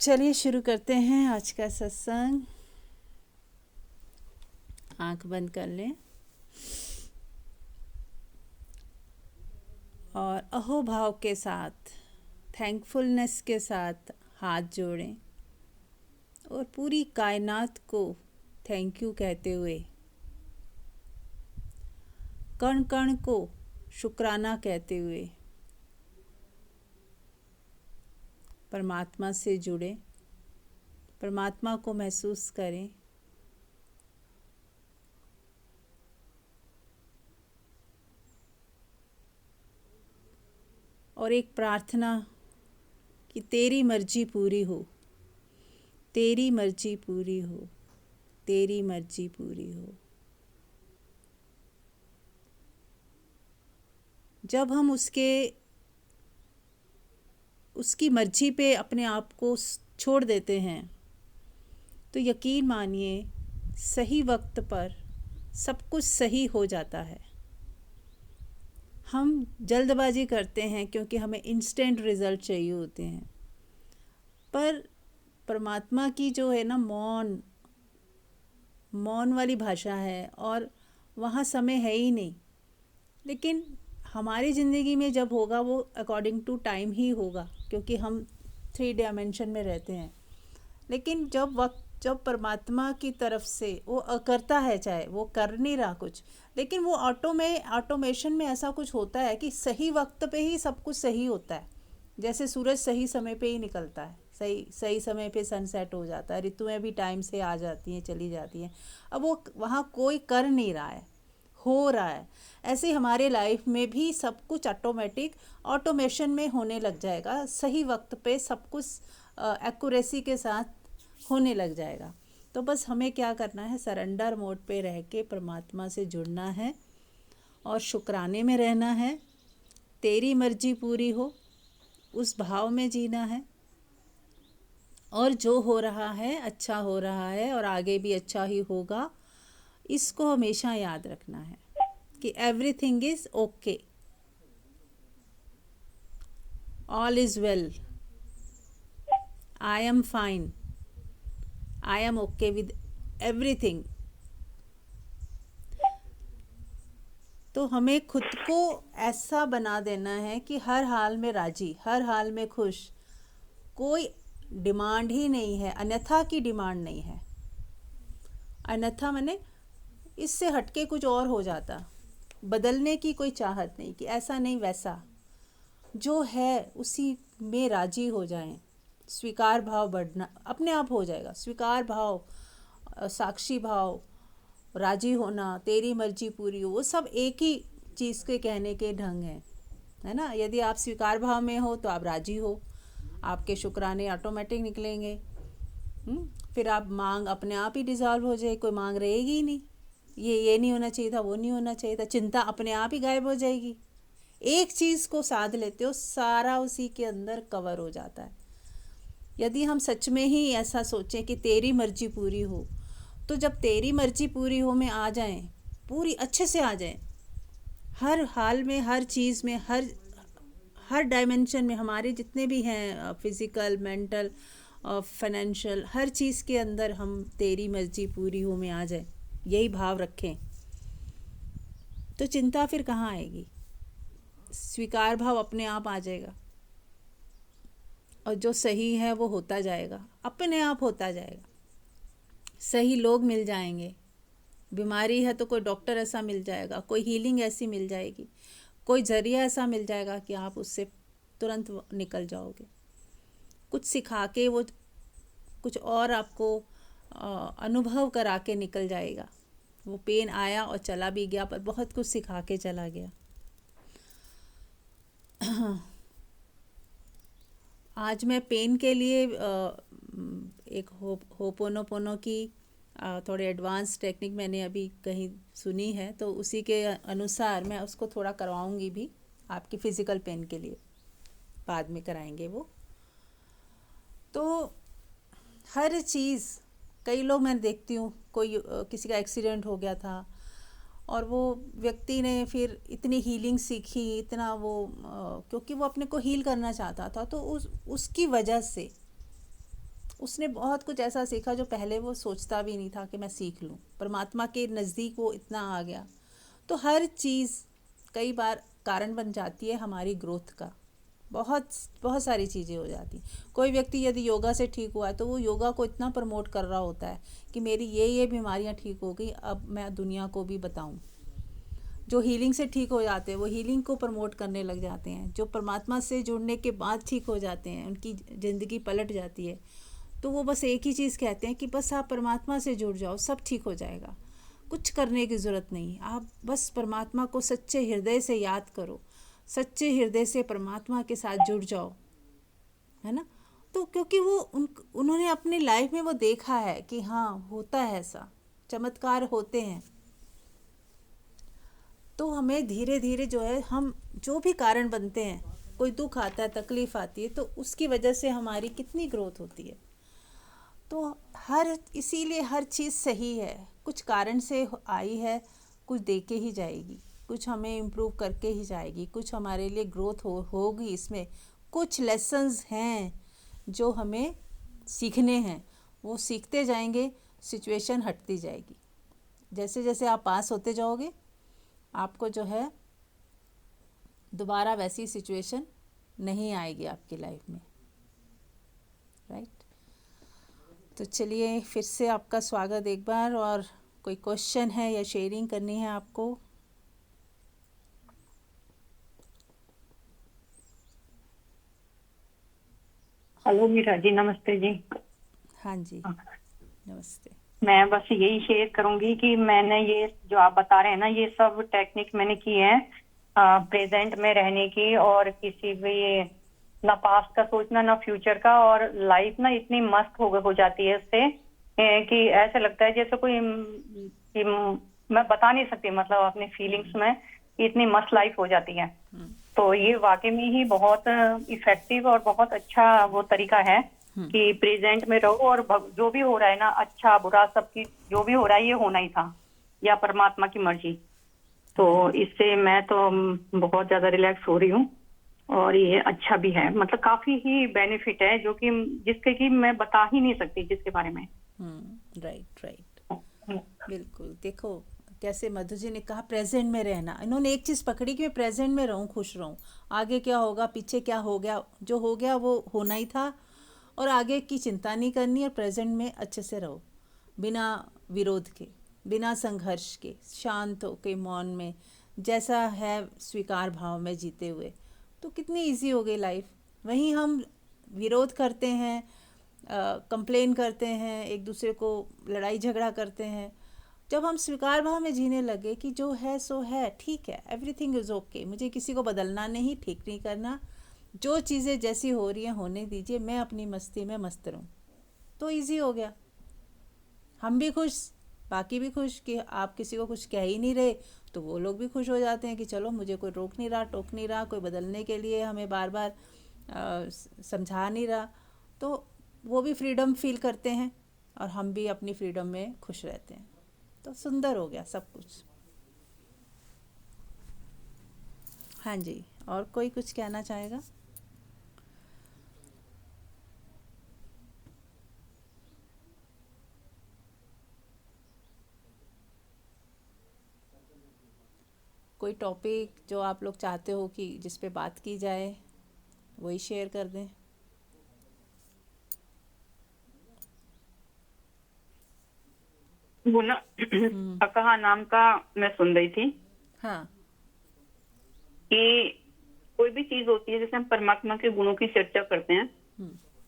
चलिए शुरू करते हैं आज का सत्संग। आंख बंद कर लें और अहोभाव के साथ, थैंकफुलनेस के साथ हाथ जोड़ें और पूरी कायनात को थैंक यू कहते हुए, कण कण को शुक्राना कहते हुए परमात्मा से जुड़ें, परमात्मा को महसूस करें। और एक प्रार्थना कि तेरी मर्जी पूरी हो, तेरी मर्जी पूरी हो, तेरी मर्जी पूरी हो। जब हम उसकी मर्जी पे अपने आप को छोड़ देते हैं तो यकीन मानिए सही वक्त पर सब कुछ सही हो जाता है। हम जल्दबाजी करते हैं क्योंकि हमें इंस्टेंट रिज़ल्ट चाहिए होते हैं, पर परमात्मा की जो है ना मौन वाली भाषा है और वहाँ समय है ही नहीं। लेकिन हमारी ज़िंदगी में जब होगा वो अकॉर्डिंग टू टाइम ही होगा, क्योंकि हम 3 डायमेंशन में रहते हैं। लेकिन जब परमात्मा की तरफ से वो करता है, चाहे वो कर नहीं रहा कुछ, लेकिन वो ऑटोमेशन में ऐसा कुछ होता है कि सही वक्त पे ही सब कुछ सही होता है। जैसे सूरज सही समय पे ही निकलता है, सही समय पे सनसेट हो जाता है, ऋतुएं भी टाइम से आ जाती हैं, चली जाती हैं। अब वो वहाँ कोई कर नहीं रहा है, हो रहा है। ऐसे हमारे लाइफ में भी सब कुछ ऑटोमेशन में होने लग जाएगा। सही वक्त पे सब कुछ एक्यूरेसी के साथ होने लग जाएगा। तो बस हमें क्या करना है, सरेंडर मोड पे रह के परमात्मा से जुड़ना है और शुक्राने में रहना है। तेरी मर्जी पूरी हो, उस भाव में जीना है। और जो हो रहा है अच्छा हो रहा है और आगे भी अच्छा ही होगा, इसको हमेशा याद रखना है कि everything is okay, all is well, I am fine, I am okay with everything. तो हमें खुद को ऐसा बना देना है कि हर हाल में राजी, हर हाल में खुश। कोई डिमांड ही नहीं है, अन्यथा की डिमांड नहीं है। अन्यथा माने इससे हटके कुछ और हो जाता, बदलने की कोई चाहत नहीं कि ऐसा नहीं वैसा, जो है उसी में राजी हो जाएं। स्वीकार भाव बढ़ना अपने आप हो जाएगा। स्वीकार भाव, साक्षी भाव, राजी होना, तेरी मर्जी पूरी हो, वो सब एक ही चीज़ के कहने के ढंग हैं, है ना। यदि आप स्वीकार भाव में हो तो आप राजी हो, आपके शुक्राने ऑटोमेटिक निकलेंगे। फिर आप मांग अपने आप ही डिज़ॉल्व हो जाए, कोई मांग रहेगी ही नहीं। ये नहीं होना चाहिए था, वो नहीं होना चाहिए था, चिंता अपने आप ही गायब हो जाएगी। एक चीज़ को साध लेते हो, सारा उसी के अंदर कवर हो जाता है। यदि हम सच में ही ऐसा सोचें कि तेरी मर्जी पूरी हो, तो जब तेरी मर्जी पूरी हो में आ जाएं, पूरी अच्छे से आ जाएं, हर हाल में, हर चीज़ में, हर डायमेंशन में, हमारे जितने भी हैं फिज़िकल, मेंटल और फाइनेंशियल, हर चीज़ के अंदर हम तेरी मर्जी पूरी हो में आ जाए, यही भाव रखें, तो चिंता फिर कहाँ आएगी। स्वीकार भाव अपने आप आ जाएगा और जो सही है वो होता जाएगा, अपने आप होता जाएगा। सही लोग मिल जाएंगे, बीमारी है तो कोई डॉक्टर ऐसा मिल जाएगा, कोई हीलिंग ऐसी मिल जाएगी, कोई जरिया ऐसा मिल जाएगा कि आप उससे तुरंत निकल जाओगे। कुछ सिखा के वो कुछ और आपको अनुभव करा के निकल जाएगा। वो पेन आया और चला भी गया, पर बहुत कुछ सिखा के चला गया। आज मैं पेन के लिए एक होपोनोपोनो की थोड़ी एडवांस टेक्निक मैंने अभी कहीं सुनी है, तो उसी के अनुसार मैं उसको थोड़ा करवाऊंगी भी आपकी फ़िज़िकल पेन के लिए, बाद में कराएंगे वो। तो हर चीज़, कई लोग मैं देखती हूँ, कोई किसी का एक्सीडेंट हो गया था और वो व्यक्ति ने फिर इतनी हीलिंग सीखी, इतना वो क्योंकि वो अपने को हील करना चाहता था, तो उसकी वजह से उसने बहुत कुछ ऐसा सीखा जो पहले वो सोचता भी नहीं था कि मैं सीख लूँ। परमात्मा के नज़दीक वो इतना आ गया। तो हर चीज़ कई बार कारण बन जाती है हमारी ग्रोथ का। बहुत बहुत सारी चीज़ें हो जाती हैं। कोई व्यक्ति यदि योगा से ठीक हुआ है तो वो योगा को इतना प्रमोट कर रहा होता है कि मेरी ये बीमारियां ठीक हो गई, अब मैं दुनिया को भी बताऊं। जो हीलिंग से ठीक हो जाते हैं वो हीलिंग को प्रमोट करने लग जाते हैं। जो परमात्मा से जुड़ने के बाद ठीक हो जाते हैं, उनकी ज़िंदगी पलट जाती है, तो वो बस एक ही चीज़ कहते हैं कि बस आप परमात्मा से जुड़ जाओ, सब ठीक हो जाएगा। कुछ करने की ज़रूरत नहीं, आप बस परमात्मा को सच्चे हृदय से याद करो, सच्चे हृदय से परमात्मा के साथ जुड़ जाओ, है ना। तो क्योंकि वो उन्होंने अपनी लाइफ में वो देखा है कि हाँ होता है, ऐसा चमत्कार होते हैं। तो हमें धीरे धीरे जो है, हम जो भी कारण बनते हैं, कोई दुख आता है, तकलीफ़ आती है, तो उसकी वजह से हमारी कितनी ग्रोथ होती है। तो इसीलिए हर चीज़ सही है, कुछ कारण से आई है, कुछ दे के ही जाएगी, कुछ हमें इम्प्रूव करके ही जाएगी, कुछ हमारे लिए ग्रोथ होगी। इसमें कुछ लेसन्स हैं जो हमें सीखने हैं, वो सीखते जाएंगे, सिचुएशन हटती जाएगी। जैसे जैसे आप पास होते जाओगे, आपको जो है दोबारा वैसी सिचुएशन नहीं आएगी आपकी लाइफ में, राइट। तो चलिए, फिर से आपका स्वागत एक बार। और कोई क्वेश्चन है या शेयरिंग करनी है आपको? हेलो मीरा जी, नमस्ते जी। हाँ जी, हाँ, नमस्ते। मैं बस यही शेयर करूंगी कि मैंने ये जो आप बता रहे हैं ना, ये सब टेक्निक मैंने की है प्रेजेंट में रहने की, और किसी भी ना पास्ट का सोचना ना फ्यूचर का, और लाइफ ना इतनी मस्त हो जाती है इससे कि ऐसा लगता है जैसे कोई कि मैं बता नहीं सकती, मतलब अपनी फीलिंग्स में इतनी मस्त लाइफ हो जाती है। तो ये वाकई में ही बहुत इफेक्टिव और बहुत अच्छा वो तरीका है कि प्रेजेंट में रहो, और जो भी हो रहा है ना, अच्छा बुरा सबकी जो भी हो रहा है ये होना ही था, या परमात्मा की मर्जी। तो इससे मैं तो बहुत ज्यादा रिलैक्स हो रही हूँ, और ये अच्छा भी है, मतलब काफी ही बेनिफिट है जो कि जिसके कि मैं बता ही नहीं सकती जिसके बारे में। राइट राइट, बिल्कुल। देखो कैसे मधु जी ने कहा प्रेजेंट में रहना, इन्होंने एक चीज़ पकड़ी कि मैं प्रेजेंट में रहूं, खुश रहूं। आगे क्या होगा, पीछे क्या हो गया, जो हो गया वो होना ही था, और आगे की चिंता नहीं करनी, और प्रेजेंट में अच्छे से रहो, बिना विरोध के, बिना संघर्ष के, शांत हो के, मौन में, जैसा है स्वीकार भाव में जीते हुए। तो कितनी इजी हो गई लाइफ। वहीं हम विरोध करते हैं, कंप्लेन करते हैं, एक दूसरे को लड़ाई झगड़ा करते हैं। जब हम स्वीकार भाव में जीने लगे कि जो है सो है, ठीक है, एवरीथिंग इज़ ओके, मुझे किसी को बदलना नहीं, ठीक नहीं करना, जो चीज़ें जैसी हो रही हैं होने दीजिए, मैं अपनी मस्ती में मस्त रहूँ, तो इजी हो गया। हम भी खुश, बाकी भी खुश कि आप किसी को कुछ कह ही नहीं रहे, तो वो लोग भी खुश हो जाते हैं कि चलो मुझे कोई रोक नहीं रहा, टोक नहीं रहा, कोई बदलने के लिए हमें बार बार समझा नहीं रहा। तो वो भी फ्रीडम फील करते हैं, और हम भी अपनी फ्रीडम में खुश रहते हैं। तो सुंदर हो गया सब कुछ। हाँ जी, और कोई कुछ कहना चाहेगा? कोई टॉपिक जो आप लोग चाहते हो कि जिस पे बात की जाए, वही शेयर कर दें। वो ना अकहा नाम का मैं सुन रही थी हाँ। कि कोई भी चीज होती है, जैसे हम परमात्मा के गुणों की चर्चा करते हैं,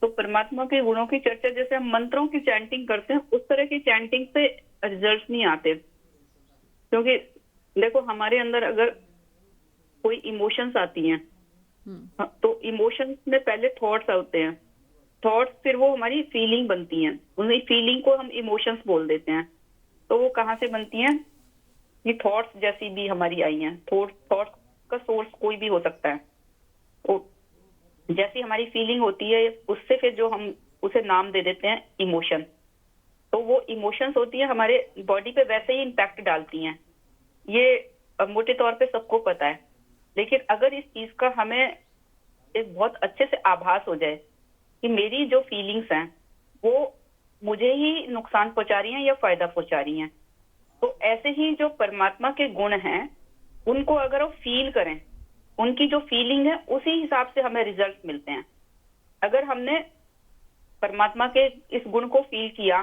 तो परमात्मा के गुणों की चर्चा जैसे हम मंत्रों की चैंटिंग करते हैं, उस तरह की चैंटिंग से रिजल्ट नहीं आते। क्योंकि देखो, हमारे अंदर अगर कोई इमोशंस आती हैं, तो इमोशंस में पहले थॉट्स होते हैं, थॉट्स फिर वो हमारी फीलिंग बनती हैं, उन्हीं फीलिंग को हम इमोशंस बोल देते हैं। तो वो कहाँ से बनती हैं? ये थॉट्स जैसी भी हमारी आई हैं, थॉट्स का सोर्स कोई भी हो सकता है। तो जैसी हमारी फीलिंग होती है, उससे फिर जो हम उसे नाम दे देते हैं इमोशन, तो वो इमोशंस होती है हमारे बॉडी पे वैसे ही इम्पैक्ट डालती हैं। ये मोटे तौर पे सबको पता है। लेकिन अगर इस चीज का हमें एक बहुत अच्छे से आभास हो जाए कि मेरी जो फीलिंग्स हैं वो मुझे ही नुकसान पहुंचा रही हैं या फायदा पहुंचा रही हैं। तो ऐसे ही जो परमात्मा के गुण हैं, उनको अगर हम फील करें, उनकी जो फीलिंग है उसी हिसाब से हमें रिजल्ट मिलते हैं। अगर हमने परमात्मा के इस गुण को फील किया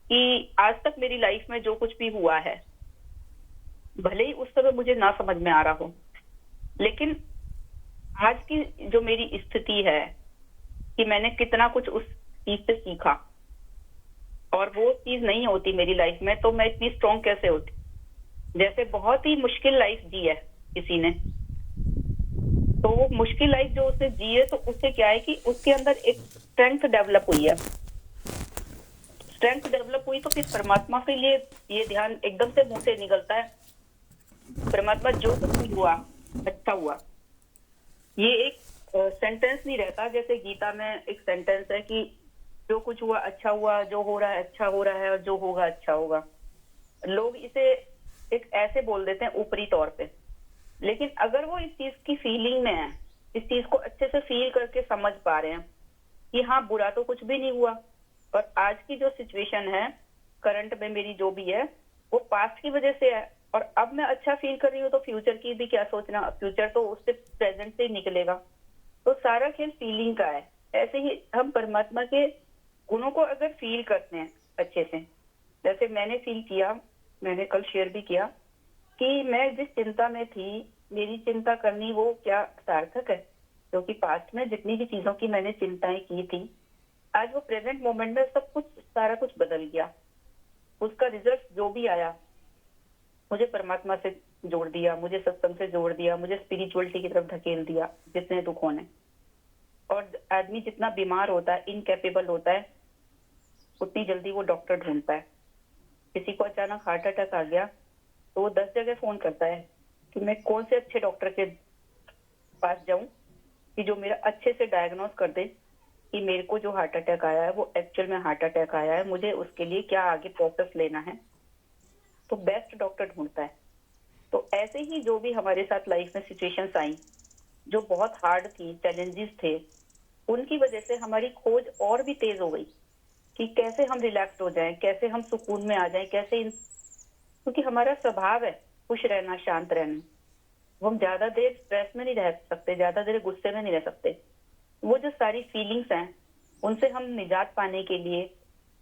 कि आज तक मेरी लाइफ में जो कुछ भी हुआ है, भले ही उस समय मुझे ना समझ में आ रहा हो, लेकिन आज की जो मेरी स्थिति है कि मैंने कितना कुछ उस चीज से सीखा, और वो चीज नहीं होती मेरी लाइफ में तो मैं इतनी स्ट्रांग कैसे होती। जैसे बहुत ही मुश्किल लाइफ जी है किसी ने, तो वो मुश्किल लाइफ जो उसने जी है, तो उससे क्या है कि उसके अंदर एक स्ट्रेंथ डेवलप हुई है। स्ट्रेंथ डेवलप हुई तो फिर परमात्मा के लिए ये ध्यान एकदम से मुंह से निकलता है, परमात्मा जो कुछ भी हुआ अच्छा हुआ। ये एक सेंटेंस नहीं रहता, जैसे गीता में एक सेंटेंस है कि जो कुछ हुआ अच्छा हुआ, जो हो रहा है अच्छा हो रहा है, और जो होगा अच्छा होगा। लोग इसे एक ऐसे बोल देते हैं ऊपरी तौर पे, लेकिन अगर वो इस चीज की फीलिंग में है, इस चीज को अच्छे से फील करके समझ पा रहे हैं कि हाँ बुरा तो कुछ भी नहीं हुआ, और आज की जो सिचुएशन है करंट में मेरी जो भी है वो पास्ट की वजह से है, और अब मैं अच्छा फील कर रही हूँ तो फ्यूचर की भी क्या सोचना, फ्यूचर तो उससे प्रेजेंट से ही निकलेगा। तो सारा खेल फीलिंग का है। ऐसे ही हम परमात्मा के गुणों को अगर फील करते हैं अच्छे से, जैसे मैंने फील किया, मैंने कल शेयर भी किया कि मैं जिस चिंता में थी, मेरी चिंता करनी वो क्या सार्थक है? क्योंकि पास्ट में जितनी भी चीजों की मैंने चिंताएं की थी, आज वो प्रेजेंट मोमेंट में सब कुछ सारा कुछ बदल गया। उसका रिजल्ट जो भी आया, मुझे परमात्मा से जोड़ दिया, मुझे सत्संग से जोड़ दिया, मुझे स्पिरिचुअलिटी की तरफ धकेल दिया। जितने दुख होने, और आदमी जितना बीमार होता है, इनकेपेबल होता है, उतनी जल्दी वो डॉक्टर ढूंढता है। किसी को अचानक हार्ट अटैक आ गया तो वो 10 जगह फोन करता है कि मैं कौन से अच्छे डॉक्टर के पास जाऊं कि जो मेरा अच्छे से डायग्नोस कर दे कि मेरे को जो हार्ट अटैक आया है वो एक्चुअल में हार्ट अटैक आया है, मुझे उसके लिए क्या आगे प्रोसेस लेना है। तो बेस्ट डॉक्टर ढूंढता है। तो ऐसे ही जो भी हमारे साथ लाइफ में सिचुएशंस आई, जो बहुत हार्ड थी, चैलेंजेस थे, उनकी वजह से हमारी खोज और भी तेज हो गई कि कैसे हम रिलैक्स हो जाएं, कैसे हम सुकून में आ जाएं, कैसे क्योंकि हमारा स्वभाव है खुश रहना, शांत रहना। वो हम ज्यादा देर स्ट्रेस में नहीं रह सकते, ज्यादा देर गुस्से में नहीं रह सकते। वो जो सारी फीलिंग्स हैं, उनसे हम निजात पाने के लिए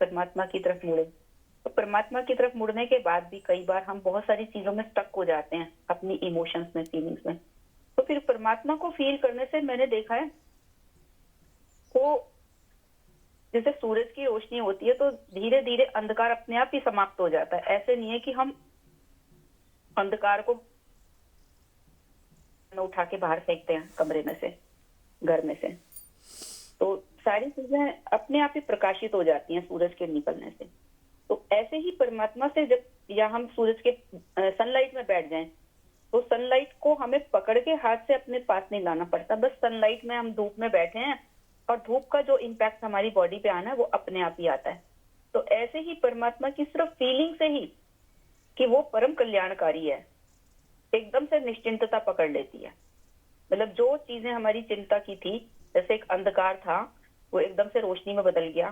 परमात्मा की तरफ मुड़े। तो परमात्मा की तरफ मुड़ने के बाद भी कई बार हम बहुत सारी चीजों में स्टक हो जाते हैं, अपनी इमोशंस में, फीलिंग्स में। तो फिर परमात्मा को फील करने से मैंने देखा है, वो जैसे सूरज की रोशनी होती है तो धीरे धीरे अंधकार अपने आप ही समाप्त हो जाता है। ऐसे नहीं है कि हम अंधकार को उठा के बाहर फेंकते हैं कमरे में से, घर में से। तो सारी चीजें अपने आप ही प्रकाशित हो जाती हैं सूरज के निकलने से। तो ऐसे ही परमात्मा से जब, या हम सूरज के सनलाइट में बैठ जाएं, तो सनलाइट को हमें पकड़ के हाथ से अपने पास नहीं लाना पड़ता। बस सनलाइट में हम धूप में बैठे हैं और धूप का जो इम्पैक्ट हमारी बॉडी पे आना है वो अपने आप ही आता है। तो ऐसे ही परमात्मा की सिर्फ फीलिंग से ही कि वो परम कल्याणकारी है, एकदम से निश्चिंतता पकड़ लेती है। मतलब जो चीजें हमारी चिंता की थी, जैसे एक अंधकार था वो एकदम से रोशनी में बदल गया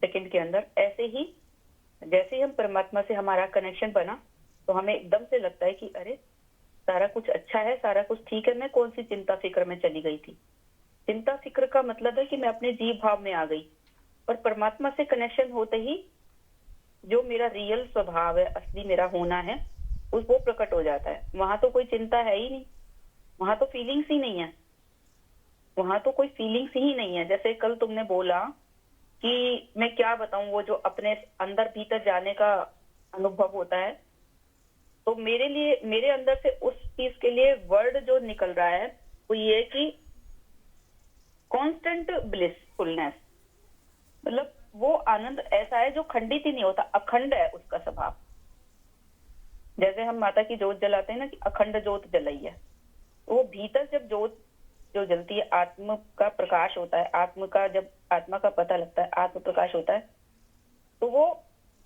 सेकंड के अंदर। ऐसे ही जैसे ही हम परमात्मा से हमारा कनेक्शन बना, तो हमें एकदम से लगता है कि अरे सारा कुछ अच्छा है, सारा कुछ ठीक है, मैं कौन सी चिंता फिक्र में चली गई थी। चिंता फिक्र का मतलब है कि मैं अपने जीव भाव में आ गई, और परमात्मा से कनेक्शन होते ही जो मेरा रियल स्वभाव है, असली मेरा होना है, उस वो प्रकट हो जाता है। वहां तो कोई चिंता है ही नहीं, वहां तो फीलिंग्स ही नहीं है, वहां तो कोई फीलिंग्स ही नहीं है। जैसे कल तुमने बोला कि मैं क्या बताऊं, वो जो अपने अंदर भीतर जाने का अनुभव होता है, तो मेरे लिए, मेरे अंदर से उस चीज के लिए वर्ड जो निकल रहा है वो ये कि कांस्टेंट ब्लिसफुलनेस। मतलब वो आनंद ऐसा है जो खंडित ही नहीं होता, अखंड है उसका स्वभाव। जैसे हम माता की जोत जलाते हैं ना कि अखंड जोत जलाई है, वो भीतर जब जोत जो जलती है, आत्म का प्रकाश होता है, आत्म का जब आत्मा का पता लगता है, आत्म प्रकाश होता है, तो वो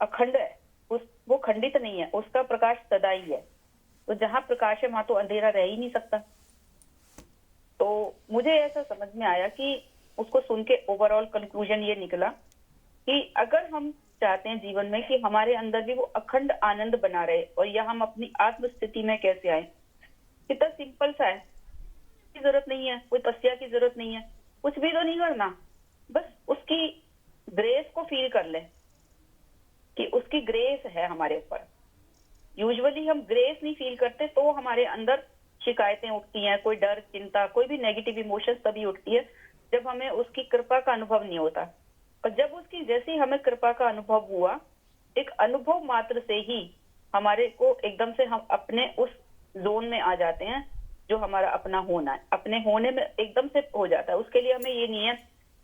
अखंड है, उस वो खंडित नहीं है, उसका प्रकाश सदा ही है। तो जहां प्रकाश है वहां तो अंधेरा रह ही नहीं सकता। तो मुझे ऐसा समझ में आया कि उसको सुन के ओवरऑल कंक्लूजन ये निकला कि अगर हम चाहते हैं जीवन में कि हमारे अंदर भी वो अखंड आनंद बना रहे, और या हम अपनी आत्म स्थिति में कैसे आए, कितना सिंपल सा है। की जरूरत नहीं है, कोई तपस्या की जरूरत नहीं है, कुछ भी तो नहीं करना, बस उसकी ग्रेस को फील कर ले कि उसकी ग्रेस है हमारे ऊपर। यूजुअली हम ग्रेस नहीं फील करते तो हमारे अंदर शिकायतें उठती हैं, कोई डर, चिंता, कोई भी नेगेटिव इमोशंस तभी उठती है जब हमें उसकी कृपा का अनुभव नहीं होता। और जब उसकी जैसी हमें कृपा का अनुभव हुआ, एक अनुभव मात्र से ही हमारे को एकदम से हम अपने उस जोन में आ जाते हैं जो हमारा अपना होना है, अपने होने में एकदम से हो जाता है। उसके लिए हमें ये नहीं है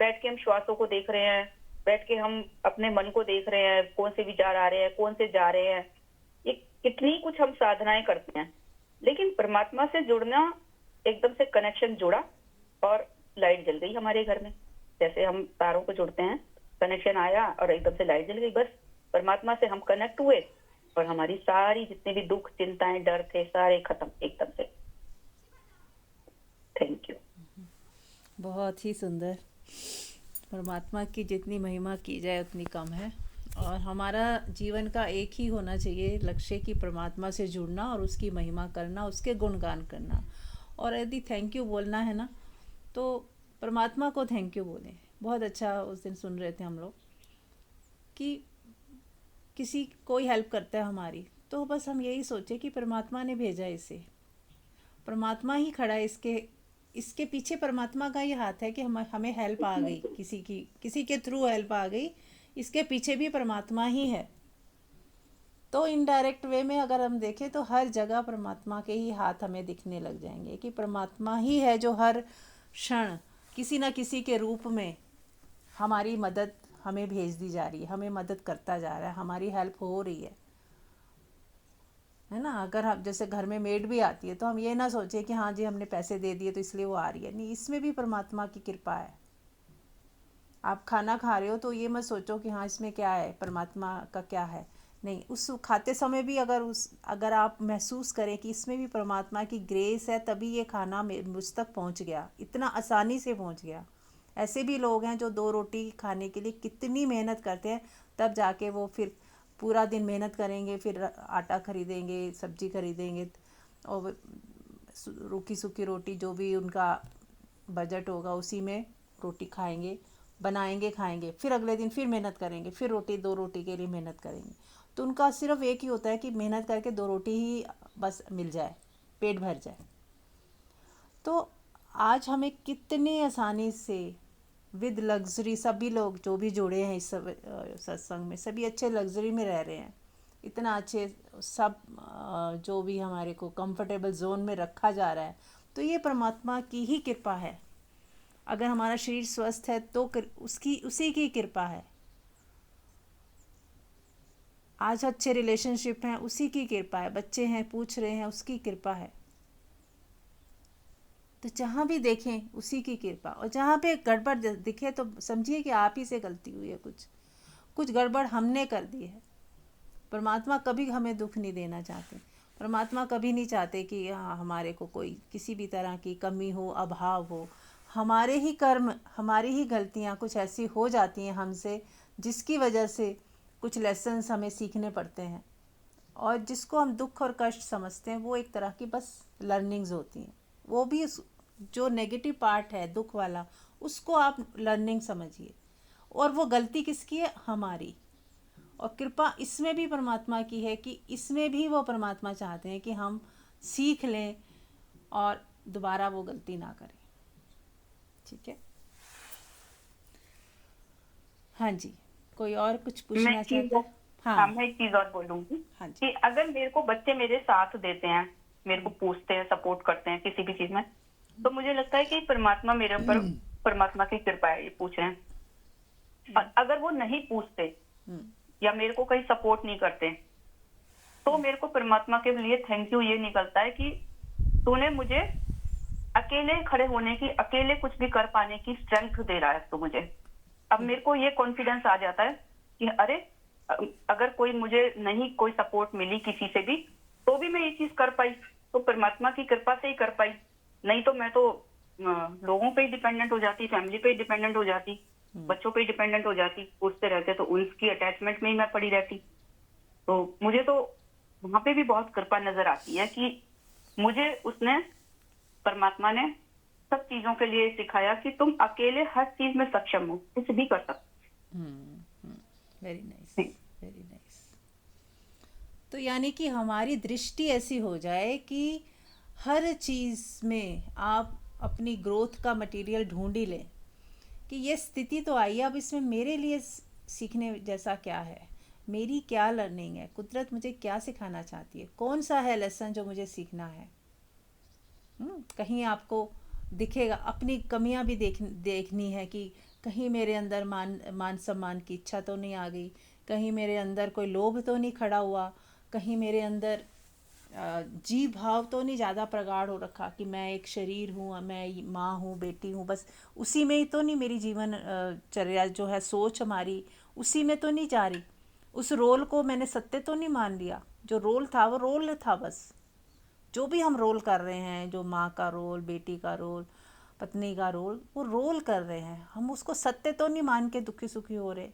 बैठ के हम श्वासों को देख रहे हैं, बैठ के हम अपने मन को देख रहे हैं, कौन से विचार आ रहे हैं, कौन से जा रहे हैं, ये कितनी कुछ हम साधनाएं करते हैं। लेकिन परमात्मा से जुड़ना, एकदम से कनेक्शन जुड़ा और लाइट जल गई हमारे घर में। जैसे हम तारों को जुड़ते हैं, कनेक्शन आया और एकदम से लाइट जल गई, बस परमात्मा से हम कनेक्ट हुए और हमारी सारी जितने भी दुख, चिंताएं, डर थे, सारे खत्म एकदम से। Thank you. बहुत ही सुंदर। परमात्मा की जितनी महिमा की जाए उतनी कम है, और हमारा जीवन का एक ही होना चाहिए लक्ष्य कि परमात्मा से जुड़ना और उसकी महिमा करना, उसके गुणगान करना। और यदि थैंक यू बोलना है ना, तो परमात्मा को थैंक यू बोलें। बहुत अच्छा उस दिन सुन रहे थे हम लोग कि किसी कोई हेल्प करता है हमारी, तो बस हम यही सोचे कि परमात्मा ने भेजा इसे, परमात्मा ही खड़ा है इसके पीछे। परमात्मा का ही हाथ है कि हमें हेल्प आ गई, किसी के थ्रू हेल्प आ गई, इसके पीछे भी परमात्मा ही है। तो इनडायरेक्ट वे में अगर हम देखें तो हर जगह परमात्मा के ही हाथ हमें दिखने लग जाएंगे कि परमात्मा ही है जो हर क्षण किसी न किसी के रूप में हमारी मदद हमें भेज दी जा रही है, हमें मदद करता जा रहा है, हमारी हेल्प हो रही है ना। अगर हम जैसे घर में मेड भी आती है तो हम ये ना सोचें कि हाँ जी हमने पैसे दे दिए तो इसलिए वो आ रही है, नहीं, इसमें भी परमात्मा की कृपा है। आप खाना खा रहे हो तो ये मत सोचो कि हाँ इसमें क्या है, परमात्मा का क्या है, नहीं, उस खाते समय भी अगर आप महसूस करें कि इसमें भी परमात्मा की ग्रेस है, तभी ये खाना मुझ तक पहुंच गया, इतना आसानी से पहुंच गया। ऐसे भी लोग हैं जो 2 रोटी खाने के लिए कितनी मेहनत करते हैं, तब जाके वो फिर पूरा दिन मेहनत करेंगे, फिर आटा खरीदेंगे, सब्जी खरीदेंगे, और रूखी सूखी रोटी जो भी उनका बजट होगा उसी में रोटी खाएंगे, बनाएंगे, खाएंगे, फिर अगले दिन फिर मेहनत करेंगे, फिर 2 रोटी के लिए मेहनत करेंगे। तो उनका सिर्फ एक ही होता है कि मेहनत करके 2 रोटी ही बस मिल जाए, पेट भर जाए। तो आज हमें कितनी आसानी से विद लग्जरी, सभी लोग जो भी जुड़े हैं इस सत्संग में, सभी अच्छे लग्जरी में रह रहे हैं, इतना अच्छे सब जो भी हमारे को कंफर्टेबल जोन में रखा जा रहा है, तो ये परमात्मा की ही कृपा है। अगर हमारा शरीर स्वस्थ है तो उसी की कृपा है। आज अच्छे रिलेशनशिप हैं, उसी की कृपा है। बच्चे हैं, पूछ रहे हैं, उसकी कृपा है। तो जहाँ भी देखें उसी की कृपा, और जहाँ पे गड़बड़ दिखे तो समझिए कि आप ही से गलती हुई है, कुछ गड़बड़ हमने कर दी है। परमात्मा कभी हमें दुख नहीं देना चाहते। परमात्मा कभी नहीं चाहते कि हाँ हमारे को कोई किसी भी तरह की कमी हो, अभाव हो। हमारे ही कर्म, हमारी ही गलतियाँ कुछ ऐसी हो जाती हैं हमसे, जिसकी वजह से कुछ लेसन्स हमें सीखने पड़ते हैं, और जिसको हम दुख और कष्ट समझते हैं वो एक तरह की बस लर्निंग्स होती हैं। वो भी जो नेगेटिव पार्ट है दुख वाला, उसको आप लर्निंग समझिए, और वो गलती किसकी है, हमारी। और कृपा इसमें भी परमात्मा की है कि इसमें भी वो परमात्मा चाहते हैं कि हम सीख लें और दोबारा वो गलती ना करें। ठीक है, हाँ जी, कोई और कुछ पूछना चाहता है? हाँ, मैं एक चीज और बोलूंगी। हाँ जी। कि अगर मेरे को बच्चे मेरे साथ देते हैं, मेरे को पूछते हैं, सपोर्ट करते हैं किसी भी चीज में, तो मुझे लगता है कि परमात्मा मेरे ऊपर, परमात्मा की कृपा है, ये पूछ रहे हैं। और अगर वो नहीं पूछते या मेरे को कहीं सपोर्ट नहीं करते, तो मेरे को परमात्मा के लिए थैंक यू ये निकलता है कि तूने मुझे अकेले खड़े होने की, अकेले कुछ भी कर पाने की स्ट्रेंथ दे रहा है तो मुझे। अब मेरे को ये कॉन्फिडेंस आ जाता है कि अरे अगर कोई मुझे नहीं, कोई सपोर्ट मिली किसी से भी, तो भी मैं ये चीज कर पाई, तो परमात्मा की कृपा से ही कर पाई। नहीं तो मैं तो लोगों पे ही डिपेंडेंट हो जाती, फैमिली पे ही डिपेंडेंट हो जाती। बच्चों पे डिपेंडेंट हो जाती, पूछते रहते, तो उसकी अटैचमेंट में ही मैं पड़ी रहती। तो मुझे तो वहां पे भी बहुत कृपा नजर आती है कि मुझे उसने, परमात्मा ने सब चीजों के लिए सिखाया कि तुम अकेले हर चीज में सक्षम हो, कुछ भी कर सकते वेरी नाइस, हो। Very nice. तो यानी कि हमारी दृष्टि ऐसी हो जाए कि हर चीज़ में आप अपनी ग्रोथ का मटेरियल ढूंढ ही लें कि ये स्थिति तो आई है, अब इसमें मेरे लिए सीखने जैसा क्या है, मेरी क्या लर्निंग है, कुदरत मुझे क्या सिखाना चाहती है, कौन सा है लेसन जो मुझे सीखना है। कहीं आपको दिखेगा अपनी कमियां भी देखनी है कि कहीं मेरे अंदर मान मान सम्मान की इच्छा तो नहीं आ गई, कहीं मेरे अंदर कोई लोभ तो नहीं खड़ा हुआ, कहीं मेरे अंदर जीव भाव तो नहीं ज़्यादा प्रगाढ़ हो रखा कि मैं एक शरीर हूँ, मैं माँ हूँ, बेटी हूँ, बस उसी में ही तो नहीं मेरी जीवन चर्या जो है, सोच हमारी उसी में तो नहीं जा रही। उस रोल को मैंने सत्य तो नहीं मान लिया, जो रोल था वो रोल था बस। जो भी हम रोल कर रहे हैं, जो माँ का रोल, बेटी का रोल, पत्नी का रोल, वो रोल कर रहे हैं, हम उसको सत्य तो नहीं मान के दुखी सुखी हो रहे,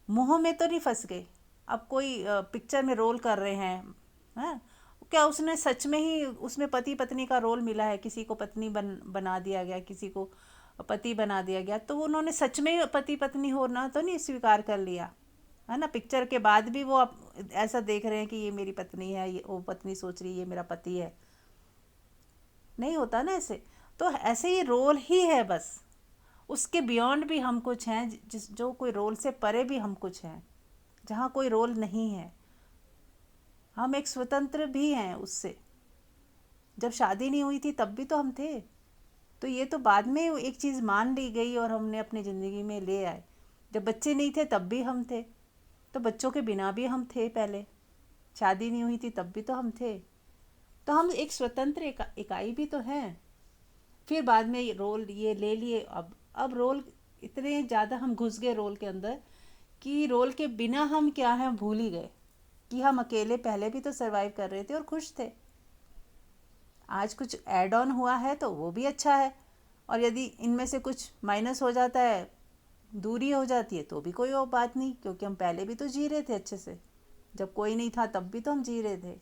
मोह में तो नहीं फंस गए। अब कोई पिक्चर में रोल कर रहे हैं क्या उसने सच में ही उसमें पति पत्नी का रोल मिला है, किसी को पत्नी बना दिया गया, किसी को पति बना दिया गया, तो उन्होंने सच में पति पत्नी होना तो नहीं स्वीकार कर लिया है ना। पिक्चर के बाद भी वो ऐसा देख रहे हैं कि ये मेरी पत्नी है, ये वो पत्नी सोच रही है ये मेरा पति है, नहीं होता ना ऐसे। तो ऐसे ही रोल ही है बस, उसके बियॉन्ड भी हम कुछ हैं, जिस जो कोई रोल से परे भी हम कुछ हैं, जहाँ कोई रोल नहीं है, हम एक स्वतंत्र भी हैं उससे। जब शादी नहीं हुई थी तब भी तो हम थे, तो ये तो बाद में एक चीज़ मान ली गई और हमने अपनी ज़िंदगी में ले आए। जब बच्चे नहीं थे तब भी हम थे, तो बच्चों के बिना भी हम थे, पहले शादी नहीं हुई थी तब भी तो हम थे। तो हम एक स्वतंत्र इकाई भी तो हैं। फिर बाद में ये रोल ये ले लिए, अब रोल इतने ज़्यादा हम घुस गए रोल के अंदर कि रोल के बिना हम क्या हैं भूल ही गए कि हम अकेले पहले भी तो सरवाइव कर रहे थे और खुश थे। आज कुछ ऐड ऑन हुआ है तो वो भी अच्छा है, और यदि इनमें से कुछ माइनस हो जाता है, दूरी हो जाती है, तो भी कोई और बात नहीं, क्योंकि हम पहले भी तो जी रहे थे अच्छे से। जब कोई नहीं था तब भी तो हम जी रहे थे,